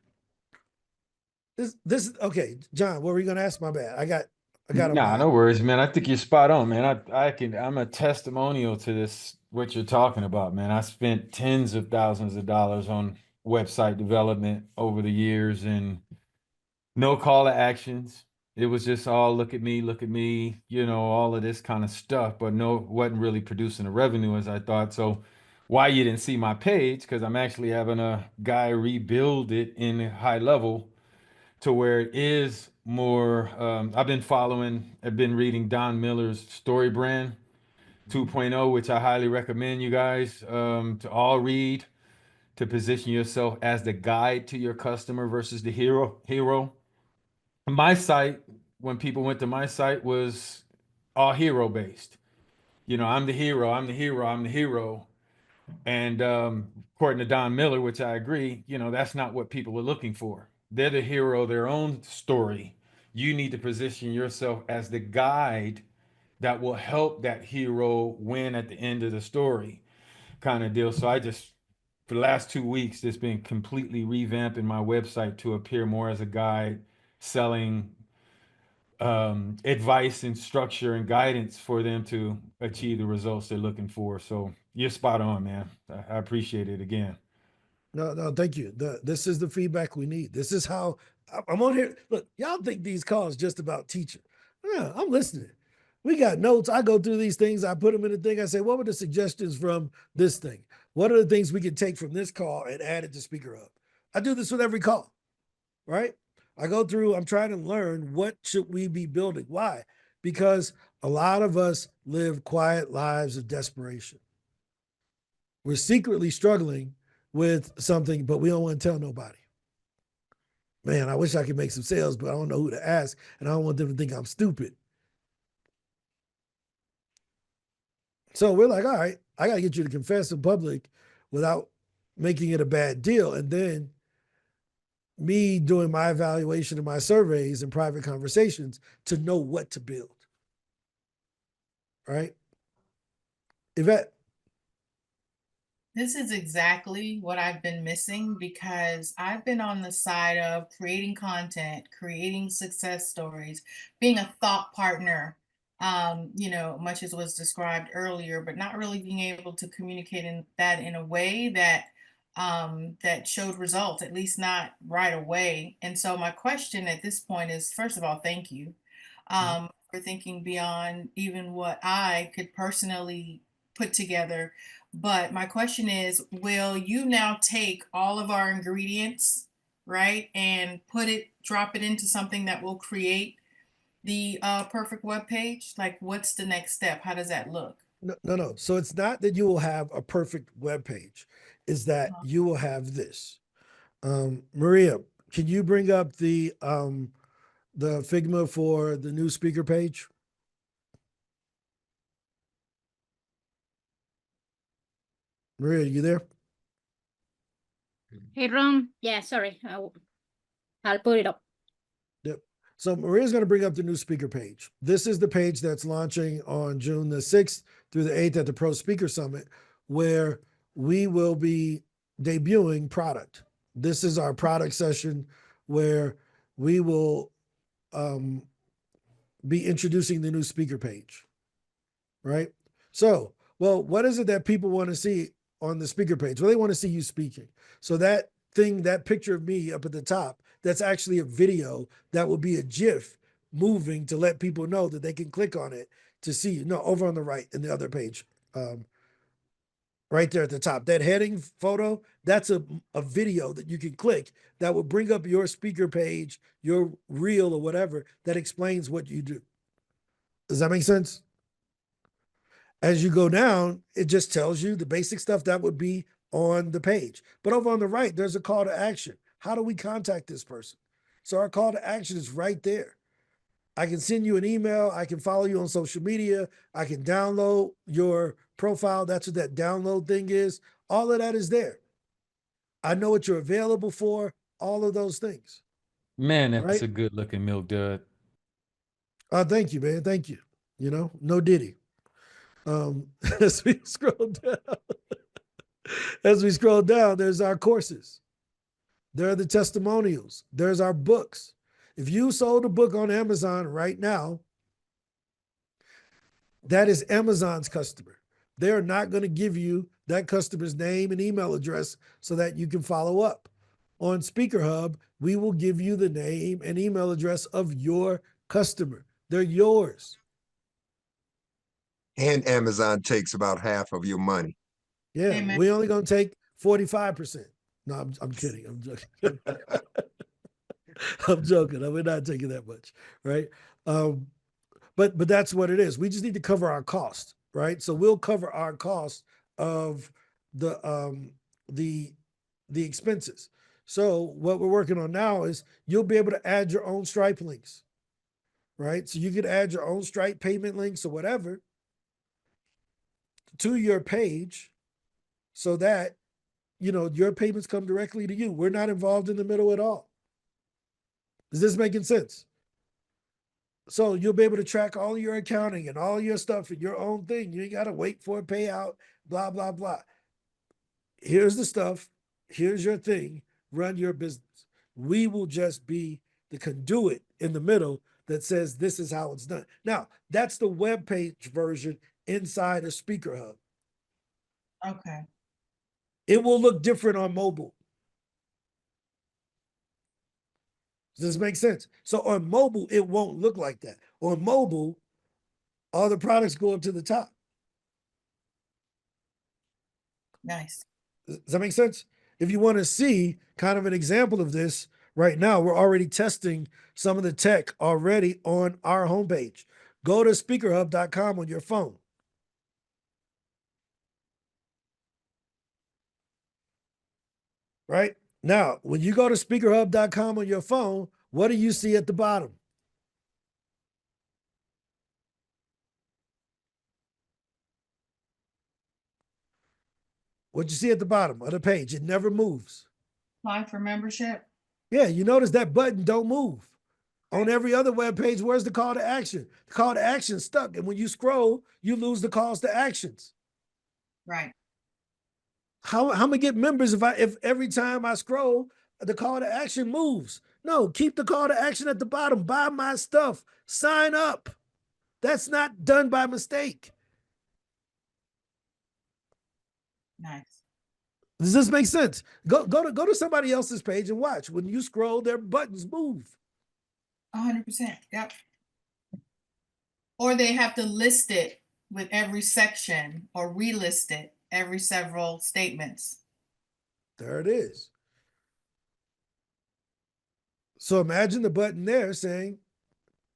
This is okay, John. What were you gonna ask? My bad. I got Nah, no worries, man. I think you're spot on, man. I'm a testimonial to this what you're talking about, man. I spent tens of thousands of dollars on website development over the years and no call to actions. It was just all look at me, all of this kind of stuff, but no, wasn't really producing the revenue as I thought. So why you didn't see my page, because I'm actually having a guy rebuild it in high level to where it is more. I've been reading Don Miller's Story Brand 2.0, which I highly recommend you guys to all read, to position yourself as the guide to your customer versus the hero. My site, when people went to my site, was all hero based. I'm the hero, I'm the hero, I'm the hero. And according to Don Miller, which I agree, that's not what people are looking for. They're the hero of their own story. You need to position yourself as the guide that will help that hero win at the end of the story, kind of deal. So for the last 2 weeks, it's been completely revamping my website to appear more as a guide, selling advice and structure and guidance for them to achieve the results they're looking for. So you're spot on, man. I appreciate it again. No, thank you. This is the feedback we need. This is how I'm on here. Look, y'all think these calls just about teaching. Yeah, I'm listening. We got notes. I go through these things. I put them in the thing. I say, what were the suggestions from this thing? What are the things we can take from this call and add it to SpeakerHub? I do this with every call, right? I go through, I'm trying to learn what should we be building. Why? Because a lot of us live quiet lives of desperation. We're secretly struggling with something, but we don't want to tell nobody. Man, I wish I could make some sales, but I don't know who to ask, and I don't want them to think I'm stupid. So we're like, all right, I got to get you to confess in public without making it a bad deal. And then me doing my evaluation and my surveys and private conversations to know what to build. Right? Yvette. This is exactly what I've been missing, because I've been on the side of creating content, creating success stories, being a thought partner, much as was described earlier, but not really being able to communicate in a way that that showed results, at least not right away. And so my question at this point is, first of all, thank you for thinking beyond even what I could personally put together. But my question is, will you now take all of our ingredients, right, and drop it into something that will create the perfect web page? Like, what's the next step? How does that look? No. So it's not that you will have a perfect web page, is that you will have this. Maria, can you bring up the Figma for the new speaker page? Maria, you there? Hey, Ron. Yeah, sorry. I'll put it up. Yep. So Maria's going to bring up the new speaker page. This is the page that's launching on June the 6th through the 8th at the Pro Speaker Summit, where we will be debuting product. This is our product session where we will be introducing the new speaker page, right? So, well, what is it that people want to see on the speaker page? Well, they want to see you speaking. So that thing, that picture of me up at the top, that's actually a video that will be a GIF moving to let people know that they can click on it to see you. No, over on the right in the other page, right there at the top. That heading photo, that's a video that you can click that will bring up your speaker page, your reel or whatever that explains what you do. Does that make sense? As you go down, it just tells you the basic stuff that would be on the page. But over on the right, there's a call to action. How do we contact this person? So our call to action is right there. I can send you an email. I can follow you on social media. I can download your profile. That's what that download thing is. All of that is there. I know what you're available for, all of those things. Man, that's right? a good looking milk dud. Thank you, man. Thank you. No Diddy. As we scroll down, there's our courses. There are the testimonials. There's our books. If you sold a book on Amazon right now, that is Amazon's customer. they're not going to give you that customer's name and email address so that you can follow up. On SpeakerHub, we will give you the name and email address of your customer. They're yours. And Amazon takes about half of your money. Yeah, Amen. we're only going to take 45%. No, I'm kidding. I'm joking. I'm joking. We're not taking that much, right? But that's what it is. We just need to cover our cost, right? So we'll cover our cost of the expenses. So what we're working on now is you'll be able to add your own Stripe links, right? So you can add your own Stripe payment links or whatever to your page so that, you know, your payments come directly to you. We're not involved in the middle at all. Is this making sense? So you'll be able to track all your accounting and all your stuff in your own thing. You ain't got to wait for a payout, blah, blah, blah. Here's the stuff. Here's your thing. Run your business. We will just be the conduit in the middle that says this is how it's done. Now, that's the web page version inside of SpeakerHub. Okay. It will look different on mobile. Does this make sense? So on mobile, it won't look like that. On mobile, all the products go up to the top. Nice. Does that make sense? If you want to see kind of an example of this right now, we're already testing some of the tech already on our homepage. Go to speakerhub.com on your phone. Right? Now, when you go to speakerhub.com on your phone, what do you see at the bottom? What you see at the bottom of the page? It never moves. Apply for membership. Yeah, you notice that button don't move. On every other web page, where's the call to action? The call to action stuck. And when you scroll, you lose the calls to actions. Right. How am I gonna get members if every time I scroll, the call to action moves? No, keep the call to action at the bottom. Buy my stuff. Sign up. That's not done by mistake. Nice. Does this make sense? Go to somebody else's page and watch. When you scroll, their buttons move. 100%. Yep. Or they have to list it with every section or relist it every several statements. There it is. So imagine the button there saying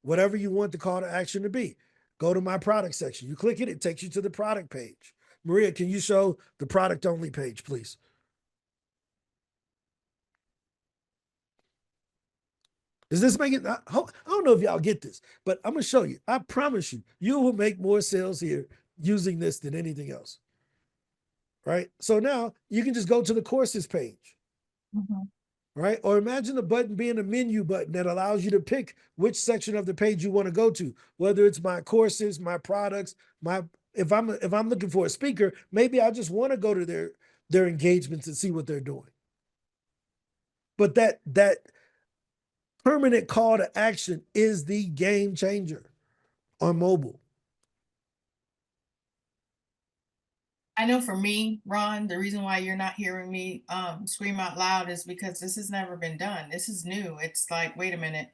whatever you want the call to action to be. Go to my product section. You click it, it takes you to the product page. Maria, can you show the product only page, please? Does this make it? I don't know if y'all get this, but I'm going to show you. I promise you, you will make more sales here using this than anything else. Right? So now you can just go to the courses page. Mm-hmm. Right? Or imagine the button being a menu button that allows you to pick which section of the page you want to go to, whether it's my courses, my products, if I'm looking for a speaker, maybe I just want to go to their engagements and see what they're doing. But that permanent call to action is the game changer on mobile. I know for me, Ron, the reason why you're not hearing me scream out loud is because this has never been done. This is new. It's like, wait a minute.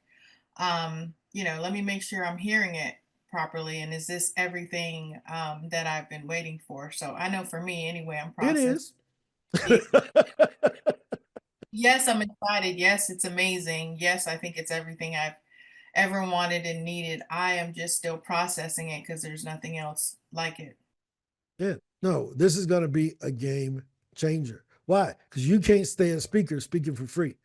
Let me make sure I'm hearing it properly. And is this everything that I've been waiting for? So I know for me anyway, I'm processing. It is. Yes, I'm excited. Yes, it's amazing. Yes, I think it's everything I've ever wanted and needed. I am just still processing it because there's nothing else like it. Yeah, no, this is going to be a game changer. Why? Because you can't stay a speaker speaking for free.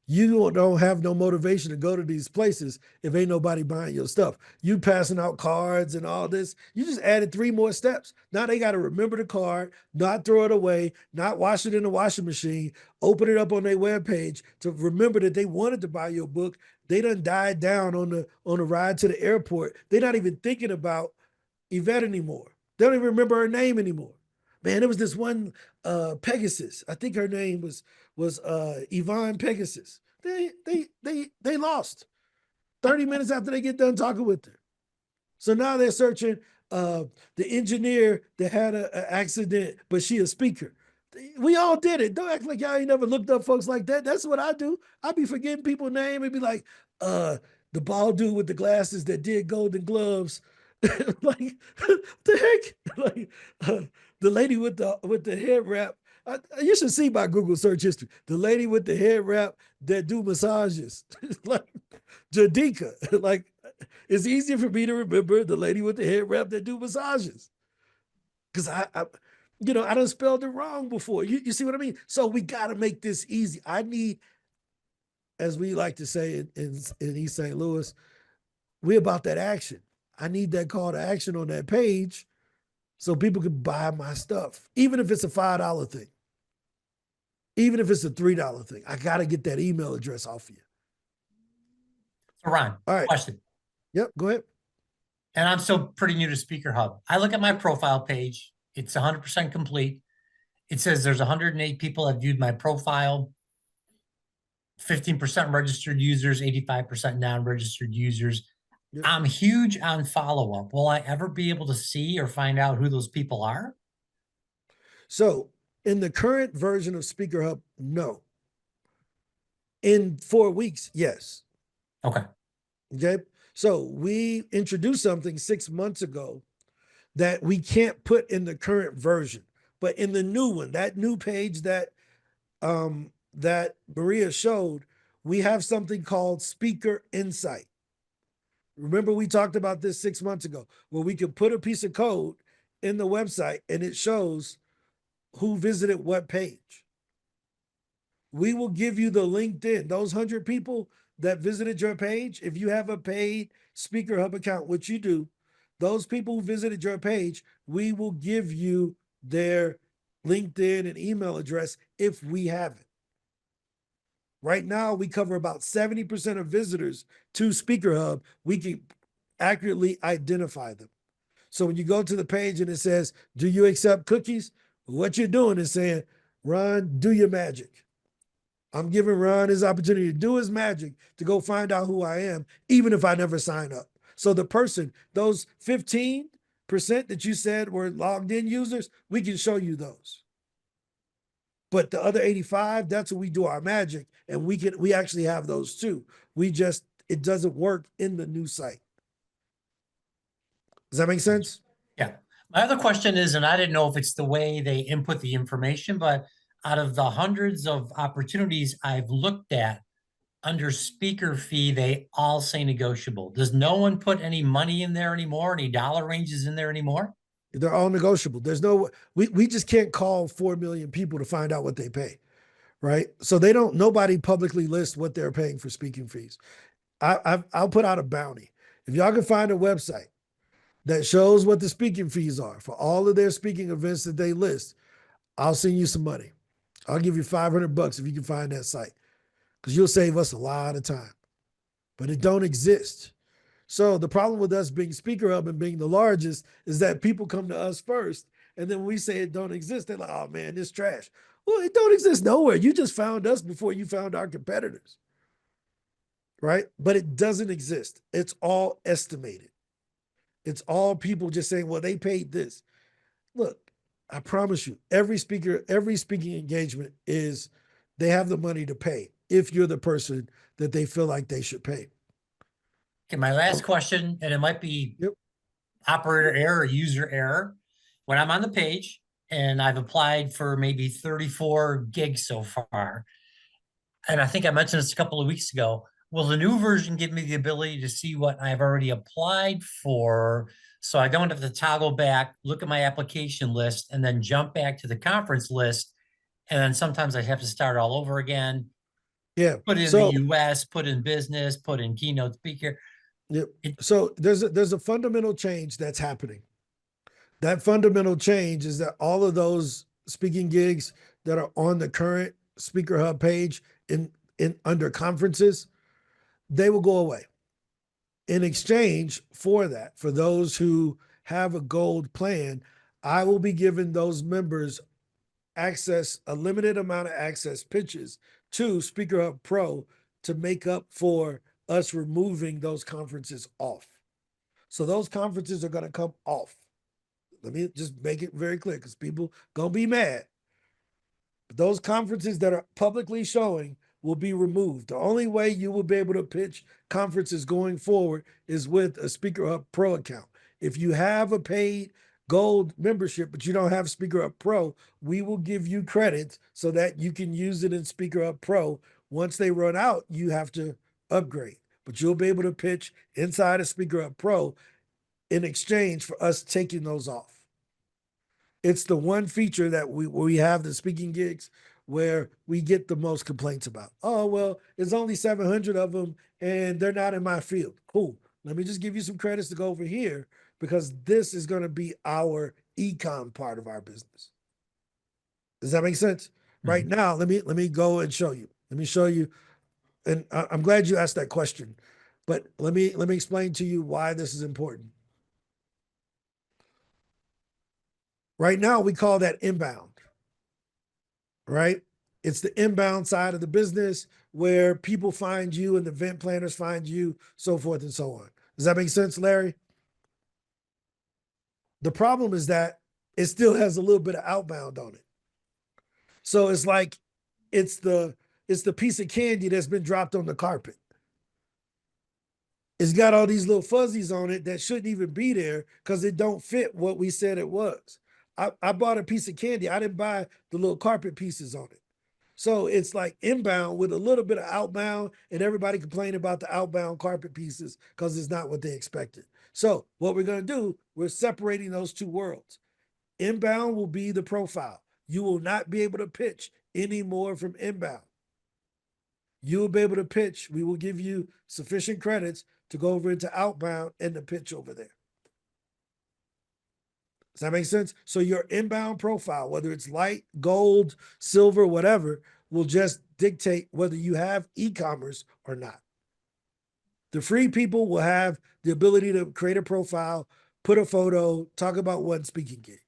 You don't have no motivation to go to these places if ain't nobody buying your stuff. You passing out cards and all this. You just added 3 more steps. Now they got to remember the card, not throw it away, not wash it in the washing machine, open it up on their webpage to remember that they wanted to buy your book. They done died down on the ride to the airport. They're not even thinking about Yvette anymore. They don't even remember her name anymore. Man, there was this one Pegasus. I think her name was Yvonne Pegasus. They lost 30 minutes after they get done talking with her. So now they're searching the engineer that had an accident, but she a speaker. We all did it. Don't act like y'all ain't never looked up folks like that. That's what I do. I be forgetting people's name and be like, the bald dude with the glasses that did Golden Gloves. Like, the heck? Like, the lady with the head wrap. You should see my Google search history. The lady with the head wrap that do massages. Like, Jadika. Like, it's easier for me to remember the lady with the head wrap that do massages. Because I done spelled it wrong before. You see what I mean? So we got to make this easy. I need, as we like to say in East St. Louis, we about that action. I need that call to action on that page so people can buy my stuff, even if it's a $5 thing, even if it's a $3 thing. I got to get that email address off of you. So Ron, All right. question. Yep, go ahead. And I'm still pretty new to SpeakerHub. I look at my profile page. It's 100% complete. It says there's 108 people that viewed my profile, 15% registered users, 85% non-registered users. Yep. I'm huge on follow-up. Will I ever be able to see or find out who those people are? So in the current version of SpeakerHub, no. In 4 weeks, yes. Okay. Okay. So we introduced something 6 months ago that we can't put in the current version, but in the new one, that new page that that Maria showed, we have something called Speaker Insight. Remember, we talked about this 6 months ago, where we can put a piece of code in the website and it shows who visited what page. We will give you the LinkedIn, those 100 people that visited your page. If you have a paid SpeakerHub account, which you do, those people who visited your page, we will give you their LinkedIn and email address if we have it. Right now, we cover about 70% of visitors to SpeakerHub. We can accurately identify them. So when you go to the page and it says, do you accept cookies? What you're doing is saying, Ron, do your magic. I'm giving Ron his opportunity to do his magic to go find out who I am, even if I never sign up. So the person, those 15% that you said were logged in users, we can show you those. But the other 85, that's where we do our magic, and we actually have those too. It doesn't work in the new site. Does that make sense? Yeah. My other question is, and I didn't know if it's the way they input the information, but out of the hundreds of opportunities I've looked at, under speaker fee, they all say negotiable. Does no one put any money in there anymore? Any dollar ranges in there anymore? They're all negotiable. We just can't call 4 million people to find out what they pay, right? So nobody publicly lists what they're paying for speaking fees. I'll put out a bounty. If y'all can find a website that shows what the speaking fees are for all of their speaking events that they list, I'll send you some money. I'll give you $500 if you can find that site, because you'll save us a lot of time. But it don't exist. So the problem with us being SpeakerHub and being the largest is that people come to us first, and then when we say it don't exist, they're like, oh man, this trash. Well, it don't exist nowhere. You just found us before you found our competitors, right? But it doesn't exist. It's all estimated. It's all people just saying, well, they paid this. Look, I promise you, every speaking engagement they have the money to pay if you're the person that they feel like they should pay. Okay, my last question, and it might be operator error or user error. When I'm on the page and I've applied for maybe 34 gigs so far, and I think I mentioned this a couple of weeks ago, will the new version give me the ability to see what I've already applied for, so I don't have to toggle back, look at my application list, and then jump back to the conference list? And then sometimes I have to start all over again. Yeah. Put in the US, put in business, put in keynote speaker. Yep. So there's a fundamental change that's happening. That fundamental change is that all of those speaking gigs that are on the current SpeakerHub page in under conferences, they will go away. In exchange for that, for those who have a gold plan, I will be giving those members access, a limited amount of access pitches to SpeakerHub Pro to make up for us removing those conferences off. So those conferences are going to come off. Let me just make it very clear because people going to be mad. But those conferences that are publicly showing will be removed. The only way you will be able to pitch conferences going forward is with a SpeakerHub Pro account. If you have a paid gold membership, but you don't have SpeakerHub Pro, we will give you credits so that you can use it in SpeakerHub Pro. Once they run out, you have to upgrade, but you'll be able to pitch inside of SpeakerHub Pro in exchange for us taking those off. It's the one feature that we have the speaking gigs where we get the most complaints about. Oh, well, there's only 700 of them and they're not in my field. Cool. Let me just give you some credits to go over here because this is going to be our e-com part of our business. Does that make sense? Mm-hmm. Right now, let me go and show you. Let me show you. And I'm glad you asked that question, but let me explain to you why this is important. Right now, we call that inbound, right? It's the inbound side of the business where people find you and the event planners find you, so forth and so on. Does that make sense, Larry? The problem is that it still has a little bit of outbound on it. So it's like it's the piece of candy that's been dropped on the carpet. It's got all these little fuzzies on it that shouldn't even be there because it don't fit what we said it was. I bought a piece of candy. I didn't buy the little carpet pieces on it. So it's like inbound with a little bit of outbound, and everybody complaining about the outbound carpet pieces because it's not what they expected. So what we're going to do, we're separating those two worlds. Inbound will be the profile. You will not be able to pitch anymore from inbound. You will be able to pitch. We will give you sufficient credits to go over into outbound and the pitch over there. Does that make sense? So your inbound profile, whether it's light, gold, silver, whatever, will just dictate whether you have e-commerce or not. The free people will have the ability to create a profile, put a photo, talk about one speaking gig.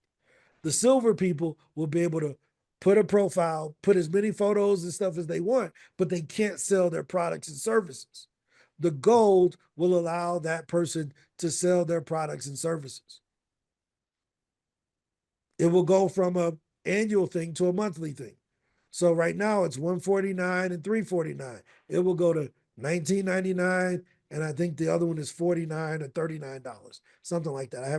The silver people will be able to put a profile, put as many photos and stuff as they want, but they can't sell their products and services. The gold will allow that person to sell their products and services. It will go from an annual thing to a monthly thing. So right now it's $149 and $349. It will go to $19.99, and I think the other one is $49 or $39, something like that. I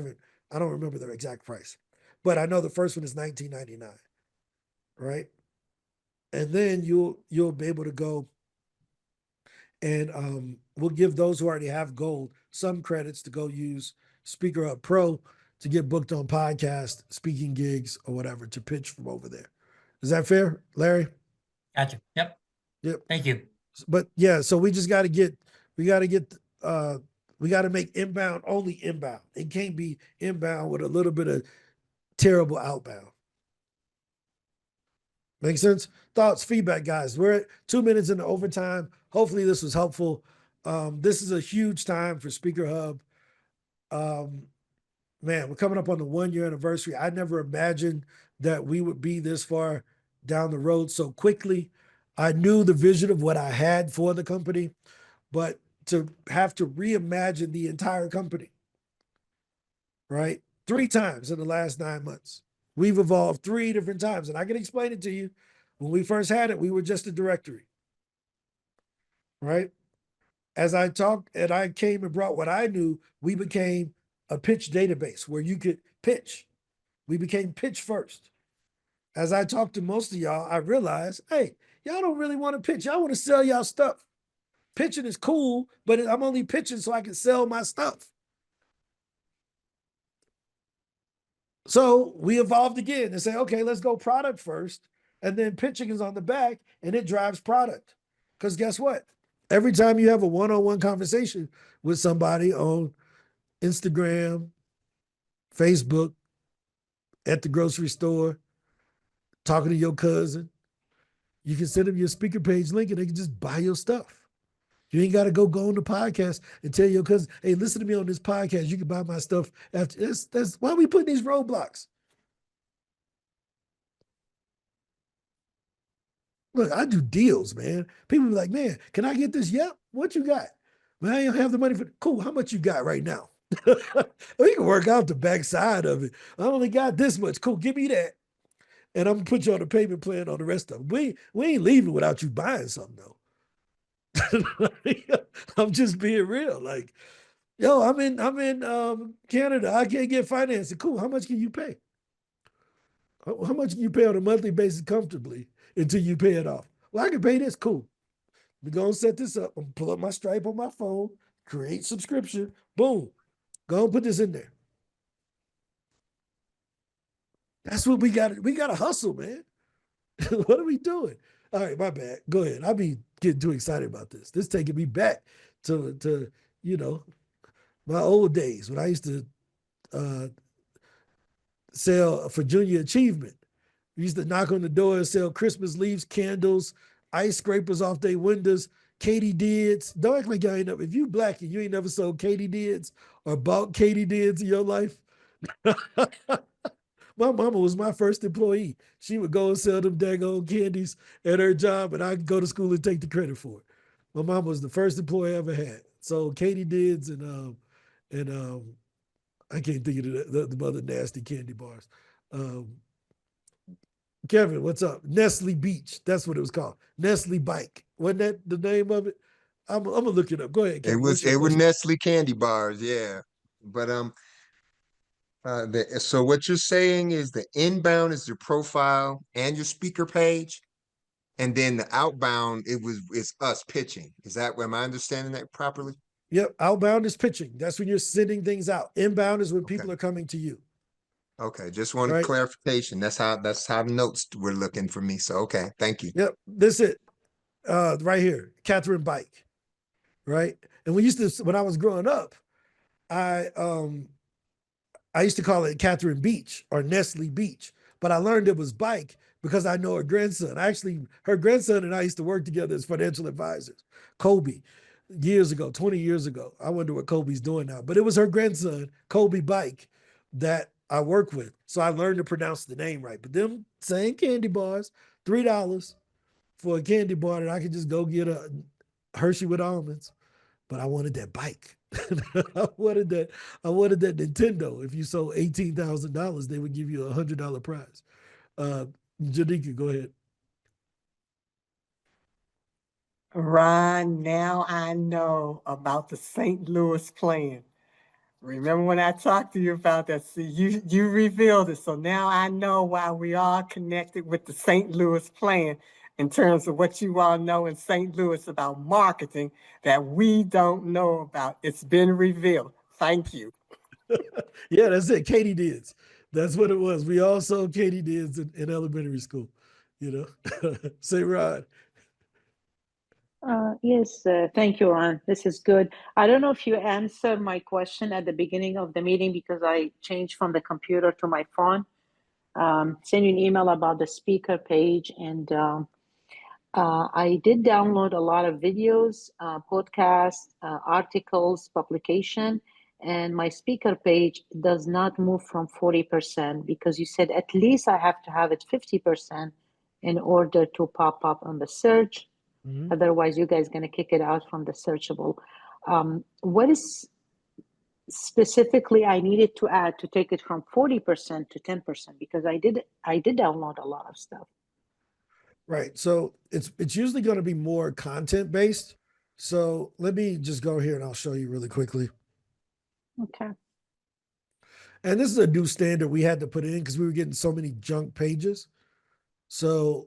don't remember the exact price, but I know the first one is $19.99, right? And then you'll be able to go and we'll give those who already have gold some credits to go use SpeakerHub Pro to get booked on podcasts, speaking gigs, or whatever to pitch from over there. Is that fair, Larry? Gotcha. Yep. Thank you. But yeah, so we got to make inbound only inbound. It can't be inbound with a little bit of terrible outbound. Make sense? Thoughts, feedback, guys. We're at 2 minutes into overtime. Hopefully this was helpful. This is a huge time for SpeakerHub. Man, we're coming up on the 1-year anniversary. I never imagined that we would be this far down the road so quickly. I knew the vision of what I had for the company, but to have to reimagine the entire company, right? 3 times in the last 9 months. We've evolved 3 different times, and I can explain it to you. When we first had it, we were just a directory, right? As I talked and I came and brought what I knew, we became a pitch database where you could pitch. We became pitch first. As I talked to most of y'all, I realized, hey, y'all don't really want to pitch. Y'all want to sell y'all stuff. Pitching is cool, but I'm only pitching so I can sell my stuff. So we evolved again and say, okay, let's go product first. And then pitching is on the back and it drives product. Because guess what? Every time you have a one-on-one conversation with somebody on Instagram, Facebook, at the grocery store, talking to your cousin, you can send them your speaker page link and they can just buy your stuff. You ain't got to go on the podcast and tell your cousin, hey, listen to me on this podcast. You can buy my stuff after. That's why we put these roadblocks. Look, I do deals, man. People be like, man, can I get this? Yep. What you got? Man, I don't have the money for. Cool. How much you got right now? We can work out the backside of it. I only got this much. Cool, give me that. And I'm gonna put you on a payment plan on the rest of them. We ain't leaving without you buying something though. I'm just being real. Like, yo, I'm in Canada. I can't get financing. Cool. How much can you pay? How much can you pay on a monthly basis comfortably until you pay it off? Well, I can pay this. Cool. We're gonna set this up. I'm gonna pull up my Stripe on my phone, create subscription. Boom. Go and put this in there. That's what we got. We got to hustle, man. What are we doing? All right, my bad. Go ahead. I'll be getting too excited about this. This taking me back to my old days when I used to sell for junior achievement. We used to knock on the door and sell Christmas leaves, candles, ice scrapers off their windows, katydids. Don't act like y'all ain't never. If you black and you ain't never sold katydids or bought katydids in your life. My mama was my first employee. She would go and sell them daggone candies at her job, and I'd go to school and take the credit for it. My mom was the first employee I ever had. So katydids and I can't think of the other nasty candy bars. Kevin, what's up? Nestle Beach. That's what it was called. Nestle Bike. Wasn't that the name of it? I'm gonna look it up. Go ahead, Kevin. It was Nestle candy bars, yeah. But so what you're saying is the inbound is your profile and your speaker page, and then the outbound it's us pitching. Is that am I understanding that properly? Yep. Outbound is pitching. That's when you're sending things out. Inbound is when people are coming to you. Okay, just wanted clarification. That's how the notes were looking for me. So okay, thank you. Yep, this it. Right here, Catherine Bike. Right, and when I was growing up, I used to call it Catherine Beach or Nestle Beach, but I learned it was Bike because I know her grandson. Actually, her grandson and I used to work together as financial advisors. Kobe, years ago, 20 years ago. I wonder what Kobe's doing now, but it was her grandson, Kobe Bike, that I work with. So I learned to pronounce the name right. But them same candy bars, $3 for a candy bar that I could just go get a Hershey with almonds. But I wanted that bike. I wanted that Nintendo. If you sold $18,000, they would give you a $100 prize. Janika, go ahead. Ron, now I know about the St. Louis plan. Remember when I talked to you about that? See, you revealed it. So now I know why we are connected with the St. Louis plan in terms of what you all know in St. Louis about marketing that we don't know about. It's been revealed. Thank you. Yeah, that's it. Katydids. That's what it was. We all sold katydids in elementary school. Say, Rod. Yes, thank you, Ron. This is good. I don't know if you answered my question at the beginning of the meeting because I changed from the computer to my phone. Send you an email about the speaker page, and I did download a lot of videos, podcasts, articles, publication, and my speaker page does not move from 40% because you said at least I have to have it 50% in order to pop up on the search. Mm-hmm. Otherwise, you guys going to kick it out from the searchable. What is specifically I needed to add to take it from 40% to 10%? Because I did download a lot of stuff. Right. So it's usually going to be more content based. So let me just go here and I'll show you really quickly. Okay. And this is a new standard we had to put in because we were getting so many junk pages. So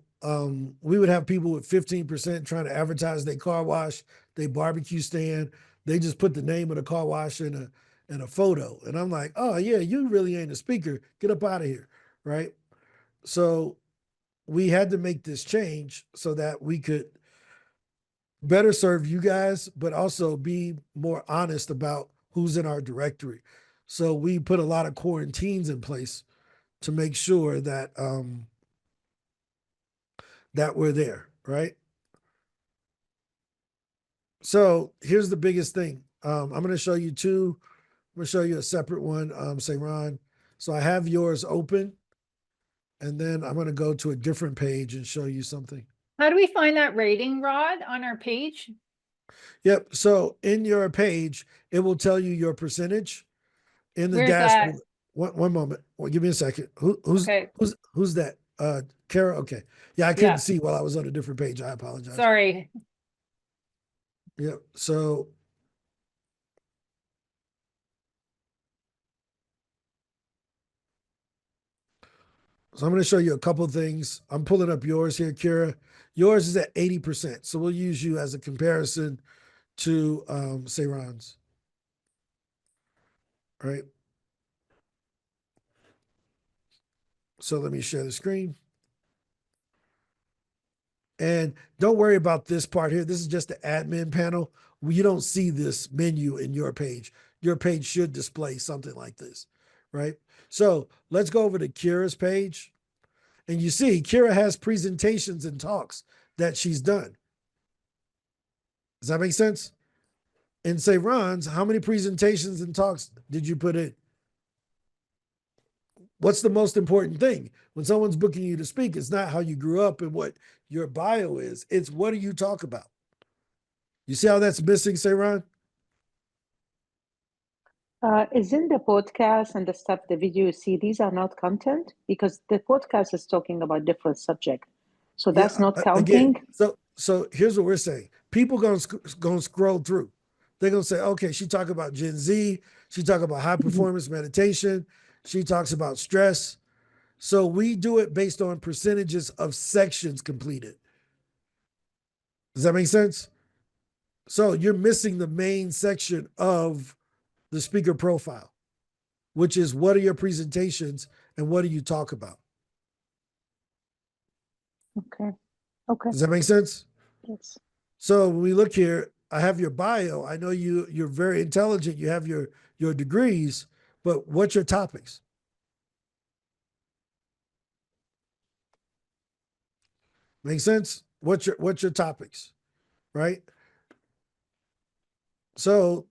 we would have people with 15% trying to advertise their car wash, their barbecue stand. They just put the name of the car wash in a photo. And I'm like, oh yeah, you really ain't a speaker. Get up out of here. Right. So we had to make this change so that we could better serve you guys, but also be more honest about who's in our directory. So we put a lot of quarantines in place to make sure that that we're there, right? So here's the biggest thing. I'm going to show you two. I'm going to show you a separate one, say Ron. So I have yours open, and then I'm going to go to a different page and show you something. How do we find that rating, Rod, on our page? Yep. So in your page, it will tell you your percentage. in the Where's that? dashboard. One moment. Well, give me a second. Okay. Who's that? Kara. Okay. Yeah, I couldn't Yeah. see while I was on a different page. I apologize. Sorry. Yeah. So I'm going to show you a couple of things. I'm pulling up yours here, Kira. Yours is at 80%. So we'll use you as a comparison to say Ron's. Right. So let me share the screen. And don't worry about this part here. This is just the admin panel. You don't see this menu in your page. Your page should display something like this, right? So let's go over to Kira's page. And you see, Kira has presentations and talks that she's done. Does that make sense? And say, Ron's, how many presentations and talks did you put in? What's the most important thing? When someone's booking you to speak, it's not how you grew up and what your bio is. It's what do you talk about? You see how that's missing, say, Ron? Isn't the podcast and the stuff, the video you see, these are not content? Because the podcast is talking about different subject. So that's not Again, counting? so here's what we're saying. People gonna scroll through. They're gonna say, okay, she talk about Gen Z. She talk about high performance meditation. She talks about stress. So we do it based on percentages of sections completed. Does that make sense? So you're missing the main section of the speaker profile, which is what are your presentations and what do you talk about? Okay. Okay. Does that make sense? Yes. So when we look here, I have your bio. I know you're very intelligent. You have your degrees, but what's your topics? Make sense? What's your topics? Right? So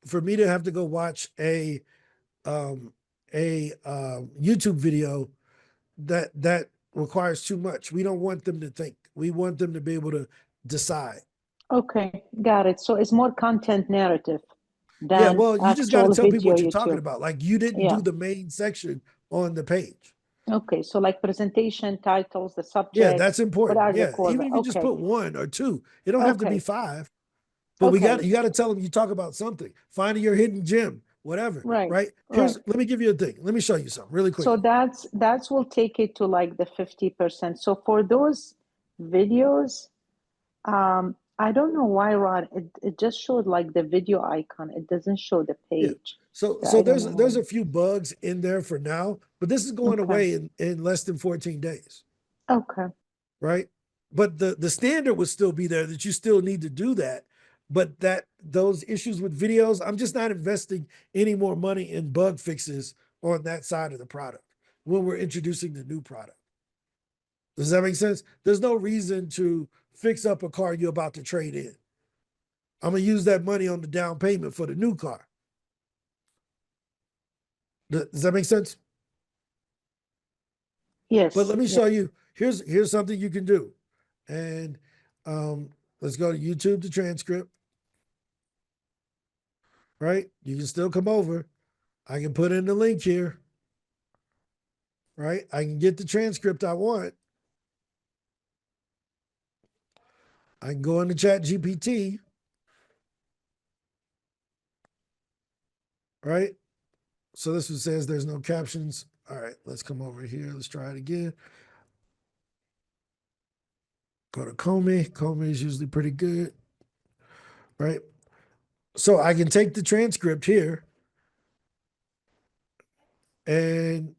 for me to have to go watch a YouTube video that requires too much. We don't want them to think. We want them to be able to decide. Okay, got it. So it's more content narrative Yeah, than well, you just got to actual tell people video what you're talking YouTube. about. Like you didn't Yeah. do the main section on the page. Okay, so like presentation titles, the subject. Yeah, that's What important. are the Yeah, core? even if you just Okay. put one or two, it don't have to be Okay. 5. But Okay. you got to tell them you talk about something. Finding your hidden gem, whatever. Right. Right. Right. Let me give you a thing. Let me show you something really quickly. So that's will take it to like the 50%. So for those videos, I don't know why, Ron, it just showed like the video icon. It doesn't show the Yeah. page. So I don't there's know a few bugs in there for now, but this is going why. Okay. away in less than 14 days. Okay. Right. But the standard would still be there that you still need to do that. But that those issues with videos, I'm just not investing any more money in bug fixes on that side of the product when we're introducing the new product. Does that make sense? There's no reason to fix up a car you're about to trade in. I'm gonna use that money on the down payment for the new car. Does that make sense? Yes. But let me Yes. show you. Here's something you can do. And let's go to YouTube, the transcript. Right? You can still come over. I can put in the link here. Right? I can get the transcript I want. I can go into Chat GPT. Right? So this one says there's no captions. All right, let's come over here. Let's try it again. Go to Comey. Comey is usually pretty good. Right? So I can take the transcript here and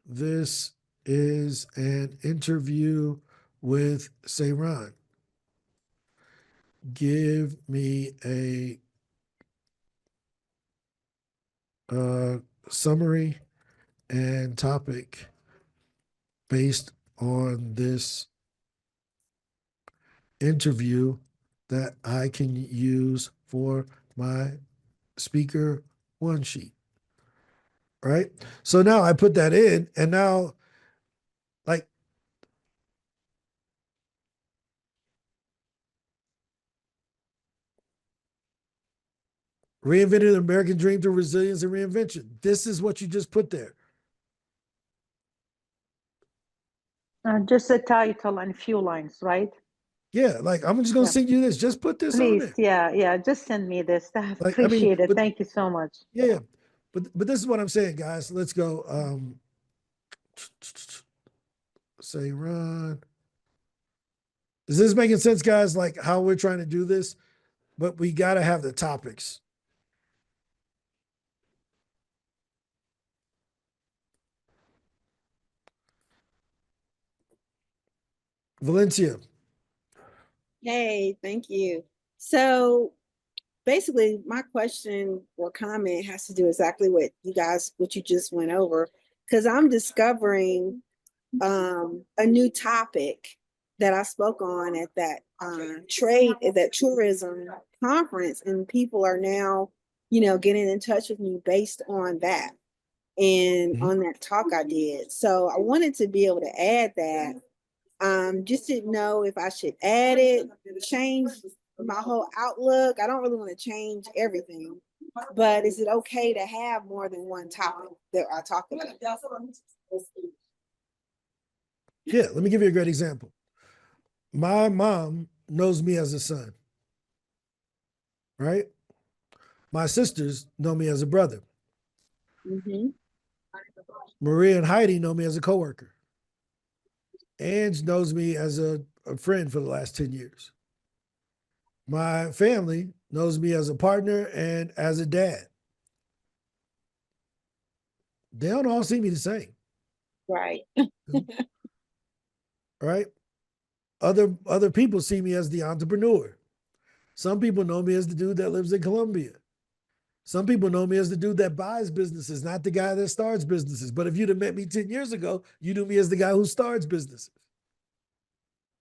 this is an interview with Seyron. Give me a summary and topic based on this interview that I can use for my speaker one sheet. Right? So now I put that in, and now, like, Reinventing the American dream through resilience and reinvention. This is what you just put there. Just a title and few lines, right? Yeah, like I'm just gonna Yeah. send you this. Just put this on Please, there. yeah, just send me this. I Like, I mean, appreciate it. but Thank you so much. yeah, but this is what I'm saying, guys. Let's go. Say run. Is this making sense, guys? Like how we're trying to do this, but we got to have the topics. Valencia. Hey, thank you. So basically, my question or comment has to do exactly what you just went over, because I'm discovering a new topic that I spoke on at that that tourism conference, and people are now, getting in touch with me based on that and on that talk I did. So I wanted to be able to add that. Just didn't know if I should add it, change my whole outlook. I don't really want to change everything, but is it okay to have more than one topic that I talk about? Yeah, let me give you a great example. My mom knows me as a son, right? My sisters know me as a brother. Mm-hmm. Maria and Heidi know me as a coworker. Ange knows me as a friend for the last 10 years. My family knows me as a partner and as a dad. They don't all see me the same. Right. Right? Other people see me as the entrepreneur. Some people know me as the dude that lives in Colombia. Some people know me as the dude that buys businesses, not the guy that starts businesses. But if you'd have met me 10 years ago, you knew me as the guy who starts businesses.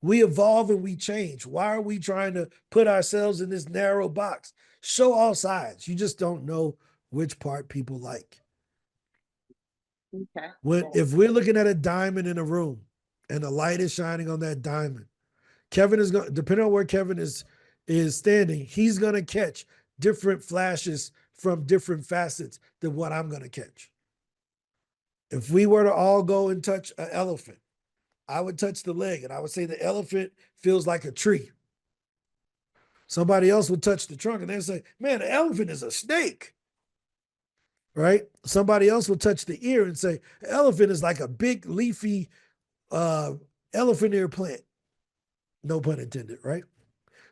We evolve and we change. Why are we trying to put ourselves in this narrow box? Show all sides. You just don't know which part people like. Okay. If we're looking at a diamond in a room and the light is shining on that diamond, Kevin is going, depending on where Kevin is standing, he's going to catch different flashes from different facets than what I'm going to catch. If we were to all go and touch an elephant, I would touch the leg and I would say the elephant feels like a tree. Somebody else would touch the trunk and they'd say, man, the elephant is a snake. Right? Somebody else would touch the ear and say, the elephant is like a big leafy elephant ear plant. No pun intended, right?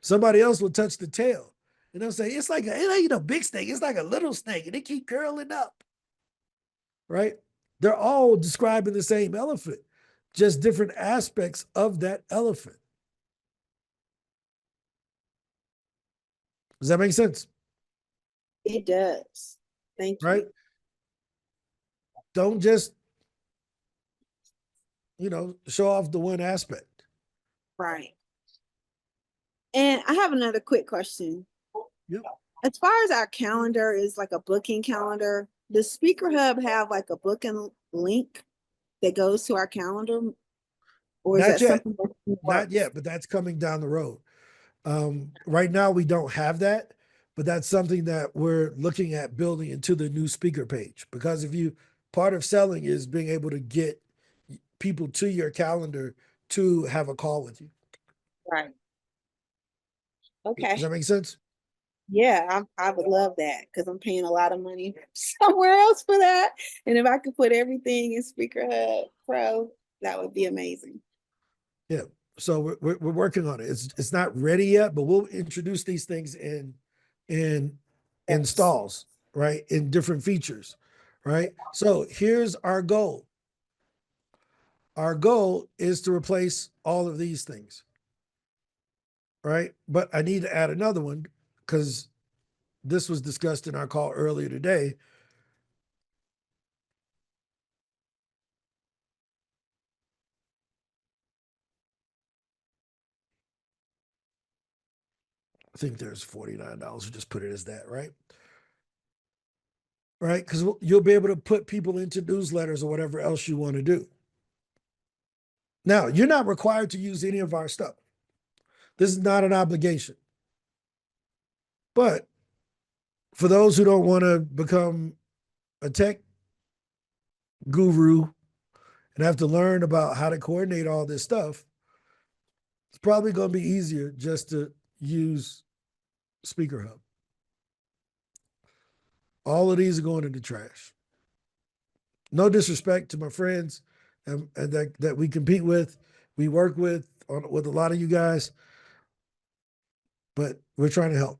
Somebody else will touch the tail and they'll say, it ain't a big snake, it's like a little snake, and it keep curling up. Right? They're all describing the same elephant, just different aspects of that elephant. Does that make sense? It does. Thank you. Right? Don't just, show off the one aspect. Right. And I have another quick question. Yep. As far as our calendar is like a booking calendar, does SpeakerHub have like a booking link that goes to our calendar? Or is Not that yet. something that's in the Not works? yet, but that's coming down the road. Right now, we don't have that, but that's something that we're looking at building into the new speaker page. Because part of selling is being able to get people to your calendar to have a call with you. Right. Does Okay. that make sense? Yeah, I would love that because I'm paying a lot of money somewhere else for that. And if I could put everything in SpeakerHub Pro, that would be amazing. Yeah. So we're working on it. It's not ready yet, but we'll introduce these things in installs, right? In different features, right? So here's our goal. Our goal is to replace all of these things, right? But I need to add another one because this was discussed in our call earlier today. I think there's $49. We'll just put it as that, right? Right? Because you'll be able to put people into newsletters or whatever else you want to do. Now, you're not required to use any of our stuff. This is not an obligation. But for those who don't want to become a tech guru and have to learn about how to coordinate all this stuff, it's probably going to be easier just to use SpeakerHub. All of these are going in the trash. No disrespect to my friends and that we compete with, we work with a lot of you guys, but we're trying to help.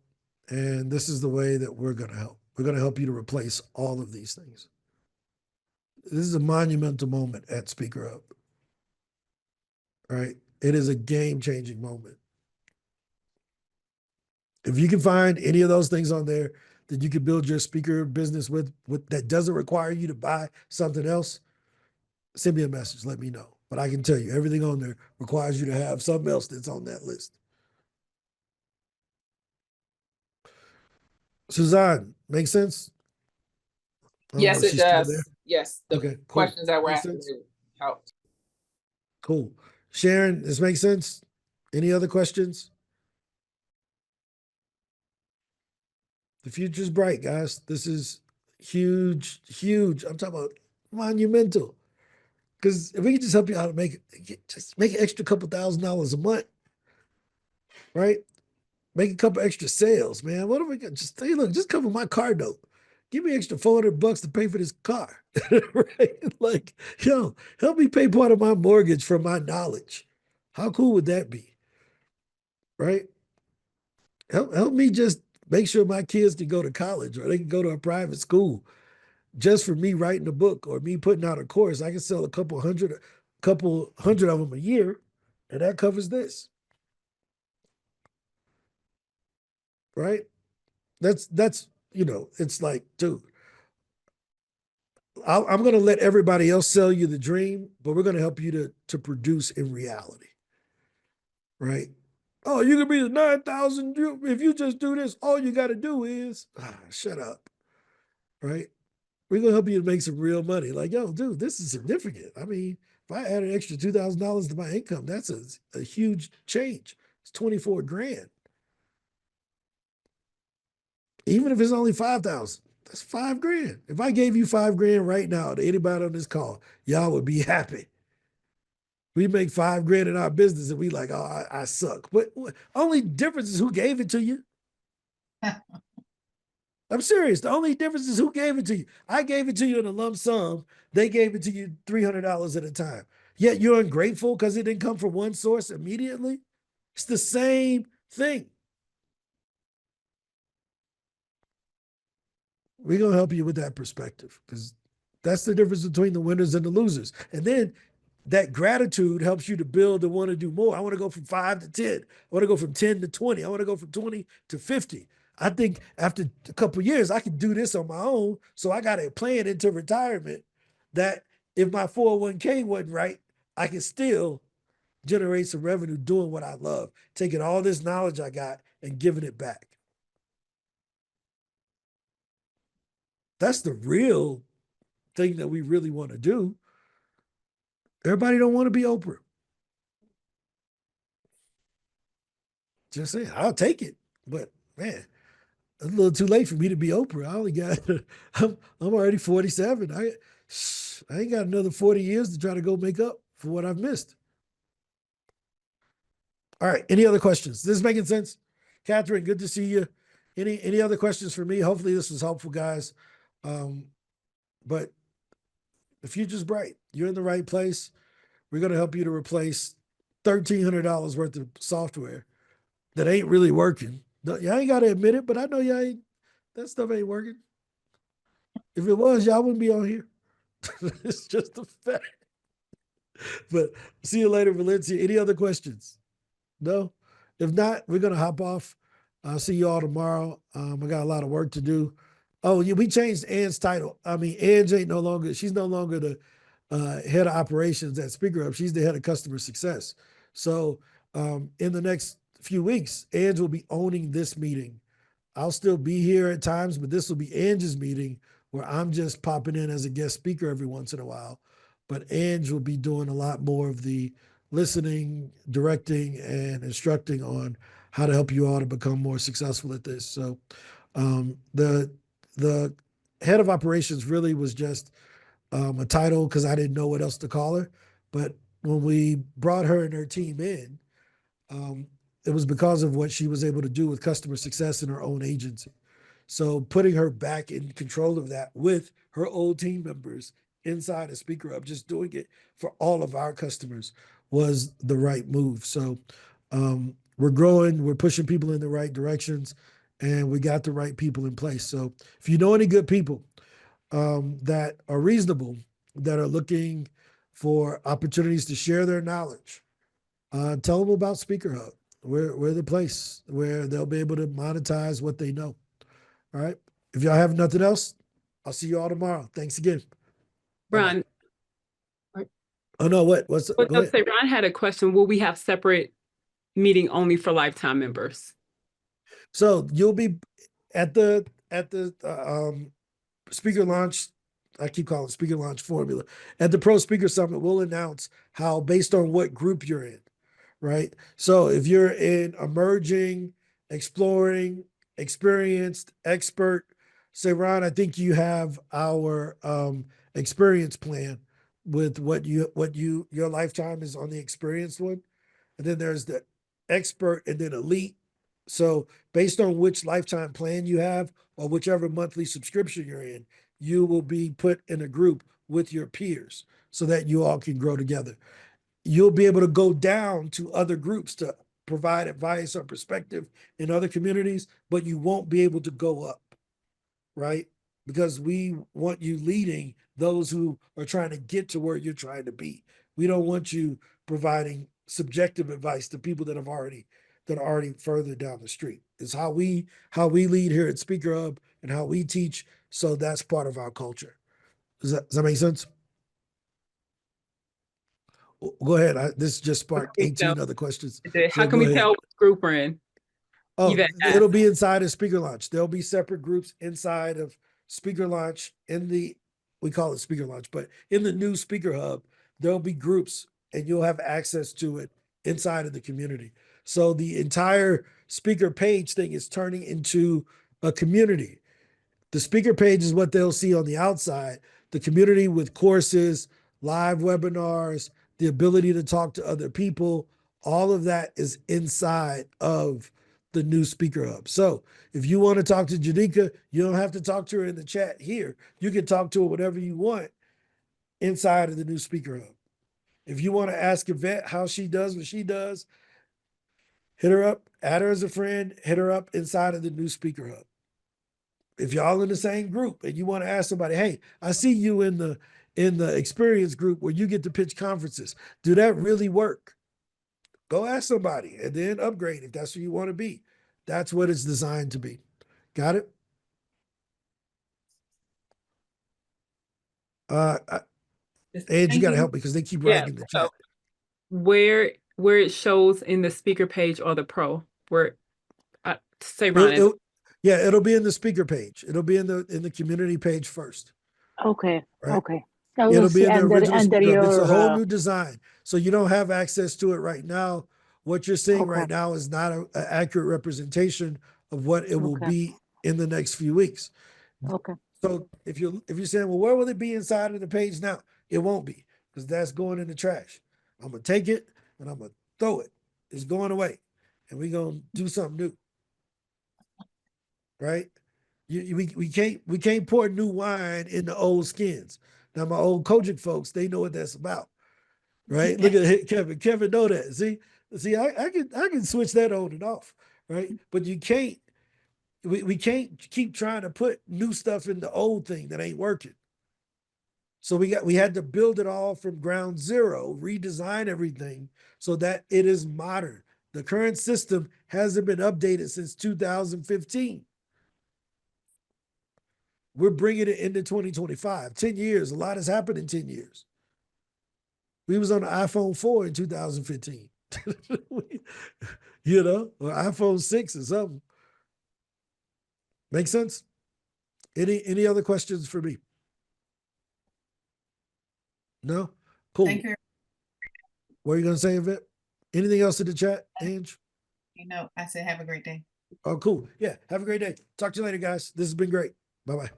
And this is the way that we're going to help. We're going to help you to replace all of these things. This is a monumental moment at SpeakerHub, right? It is a game-changing moment. If you can find any of those things on there that you can build your speaker business with that doesn't require you to buy something else, send me a message, let me know. But I can tell you, everything on there requires you to have something else that's on that list. Suzanne, make sense? I don't know Yes, if it she's still there. does. Yes, the Okay, cool. questions that were Makes asked sense. helped. Cool. Sharon, this makes sense? Any other questions? The future's bright, guys. This is huge, huge. I'm talking about monumental. Because if we can just help you out to just make an extra couple $1,000s a month, right? Make a couple extra sales, man. What if we can just say, look, just cover my car note. Give me extra $400 to pay for this car, right? Like, yo, help me pay part of my mortgage from my knowledge. How cool would that be, right? Help me just make sure my kids can go to college or they can go to a private school just for me writing a book or me putting out a course. I can sell a couple hundred of them a year, and that covers this, right? That's it's like, dude, I'm going to let everybody else sell you the dream, but we're going to help you to produce in reality, right? Oh, you can be the 9,000 if you just do this. All you got to do is shut up, right? We're going to help you to make some real money. Like, yo, dude, this is significant. I mean, if I add an extra $2,000 to my income, that's a huge change. It's 24 grand. Even if it's only 5,000, that's 5 grand. If I gave you 5 grand right now to anybody on this call, y'all would be happy. We make 5 grand in our business and we like, oh, I suck. But only difference is who gave it to you. I'm serious. The only difference is who gave it to you. I gave it to you in a lump sum. They gave it to you $300 at a time. Yet you're ungrateful because it didn't come from one source immediately. It's the same thing. We're going to help you with that perspective because that's the difference between the winners and the losers. And then that gratitude helps you to build and want to do more. I want to go from 5 to 10. I want to go from 10 to 20. I want to go from 20 to 50. I think after a couple of years, I can do this on my own. So I got a plan into retirement that if my 401k wasn't right, I can still generate some revenue doing what I love, taking all this knowledge I got and giving it back. That's the real thing that we really want to do. Everybody don't want to be Oprah. Just saying, I'll take it. But man, it's a little too late for me to be Oprah. I only got, I'm already 47. I ain't got another 40 years to try to go make up for what I've missed. All right, any other questions? This is making sense? Catherine, good to see you. Any other questions for me? Hopefully this was helpful, guys. But the future's bright. You're in the right place. We're going to help you to replace $1,300 worth of software that ain't really working. Y'all ain't got to admit it, but I know y'all ain't, that stuff ain't working. If it was, y'all wouldn't be on here. It's just a fact. But see you later, Valencia. Any other questions? No? If not, we're going to hop off. I'll see you all tomorrow. I got a lot of work to do. Oh, yeah, we changed Ann's title. I mean, she's no longer the head of operations at SpeakerHub. She's the head of customer success. So in the next few weeks, Ange will be owning this meeting. I'll still be here at times, but this will be Ange's meeting where I'm just popping in as a guest speaker every once in a while. But Ange will be doing a lot more of the listening, directing, and instructing on how to help you all to become more successful at this. So The head of operations really was just a title because I didn't know what else to call her. But when we brought her and her team in, it was because of what she was able to do with customer success in her own agency. So putting her back in control of that with her old team members inside of SpeakerHub, just doing it for all of our customers was the right move. So we're growing, we're pushing people in the right directions, and we got the right people in place. So if you know any good people that are reasonable, that are looking for opportunities to share their knowledge, tell them about SpeakerHub. We're the place where they'll be able to monetize what they know. All right. If y'all have nothing else, I'll see you all tomorrow. Thanks again. Ron, Oh no, what? What's I was go gonna ahead. say, Ron had a question. Will we have separate meeting only for lifetime members? So you'll be at the speaker launch. I keep calling it speaker launch formula. At the Pro Speaker Summit, we'll announce how, based on what group you're in, right? So if you're in emerging, exploring, experienced, expert, say, Ron, I think you have our experience plan with what your lifetime is on the experienced one. And then there's the expert and then elite. So based on which lifetime plan you have or whichever monthly subscription you're in, you will be put in a group with your peers so that you all can grow together. You'll be able to go down to other groups to provide advice or perspective in other communities, but you won't be able to go up, right? Because we want you leading those who are trying to get to where you're trying to be. We don't want you providing subjective advice to people that are already further down the street. It's how we lead here at SpeakerHub and how we teach. So that's part of our culture. Does that make sense? Go ahead. This just sparked Okay, 18 so other questions. how So can go we ahead. tell what group we're in? Oh, Yvette it'll asked. be inside of Speaker Launch. There'll be separate groups inside of Speaker Launch we call it Speaker Launch, but in the new Speaker Hub, there'll be groups and you'll have access to it inside of the community. So the entire speaker page thing is turning into a community. The speaker page is what they'll see on the outside. The community with courses, live webinars, the ability to talk to other people, all of that is inside of the new Speaker Hub. So if you want to talk to Janika, you don't have to talk to her in the chat here. You can talk to her whatever you want inside of the new Speaker Hub. If you want to ask Yvette how she does what she does, hit her up, add her as a friend, hit her up inside of the new Speaker Hub. If y'all in the same group and you want to ask somebody, hey, I see you in the experience group where you get to pitch conferences. Do that really work? Go ask somebody and then upgrade if that's who you want to be. That's what it's designed to be. Got it? And you got to help because they keep writing in the chat. Where it shows in the speaker page or the pro, where say Ron. It'll be in the speaker page. It'll be in the community page first. Okay. Right? Okay. It'll be in the original speaker hub. It's a whole your, new design. So you don't have access to it right now. What you're seeing right now is not an accurate representation of what it will be in the next few weeks. Okay. So if you're saying, well, where will it be inside of the page now? It won't be because that's going in the trash. I'm gonna take it and I'm gonna throw it. It's going away, and we're gonna do something new. Right? We can't pour new wine into old skins. Now my old Kojic folks, they know what that's about. Right? Look at Kevin. Kevin know that. See, I can switch that on and off, right? But you can't. We can't keep trying to put new stuff in the old thing that ain't working. So we had to build it all from ground zero, redesign everything so that it is modern. The current system hasn't been updated since 2015. We're bringing it into 2025. 10 years, a lot has happened in 10 years. We was on the iPhone 4 in 2015. Or iPhone 6 or something. Make sense? Any other questions for me? No? Cool. Thank you. What are you going to say, Yvette? Anything else in the chat, Ange? I said have a great day. Oh, cool. Yeah. Have a great day. Talk to you later, guys. This has been great. Bye-bye.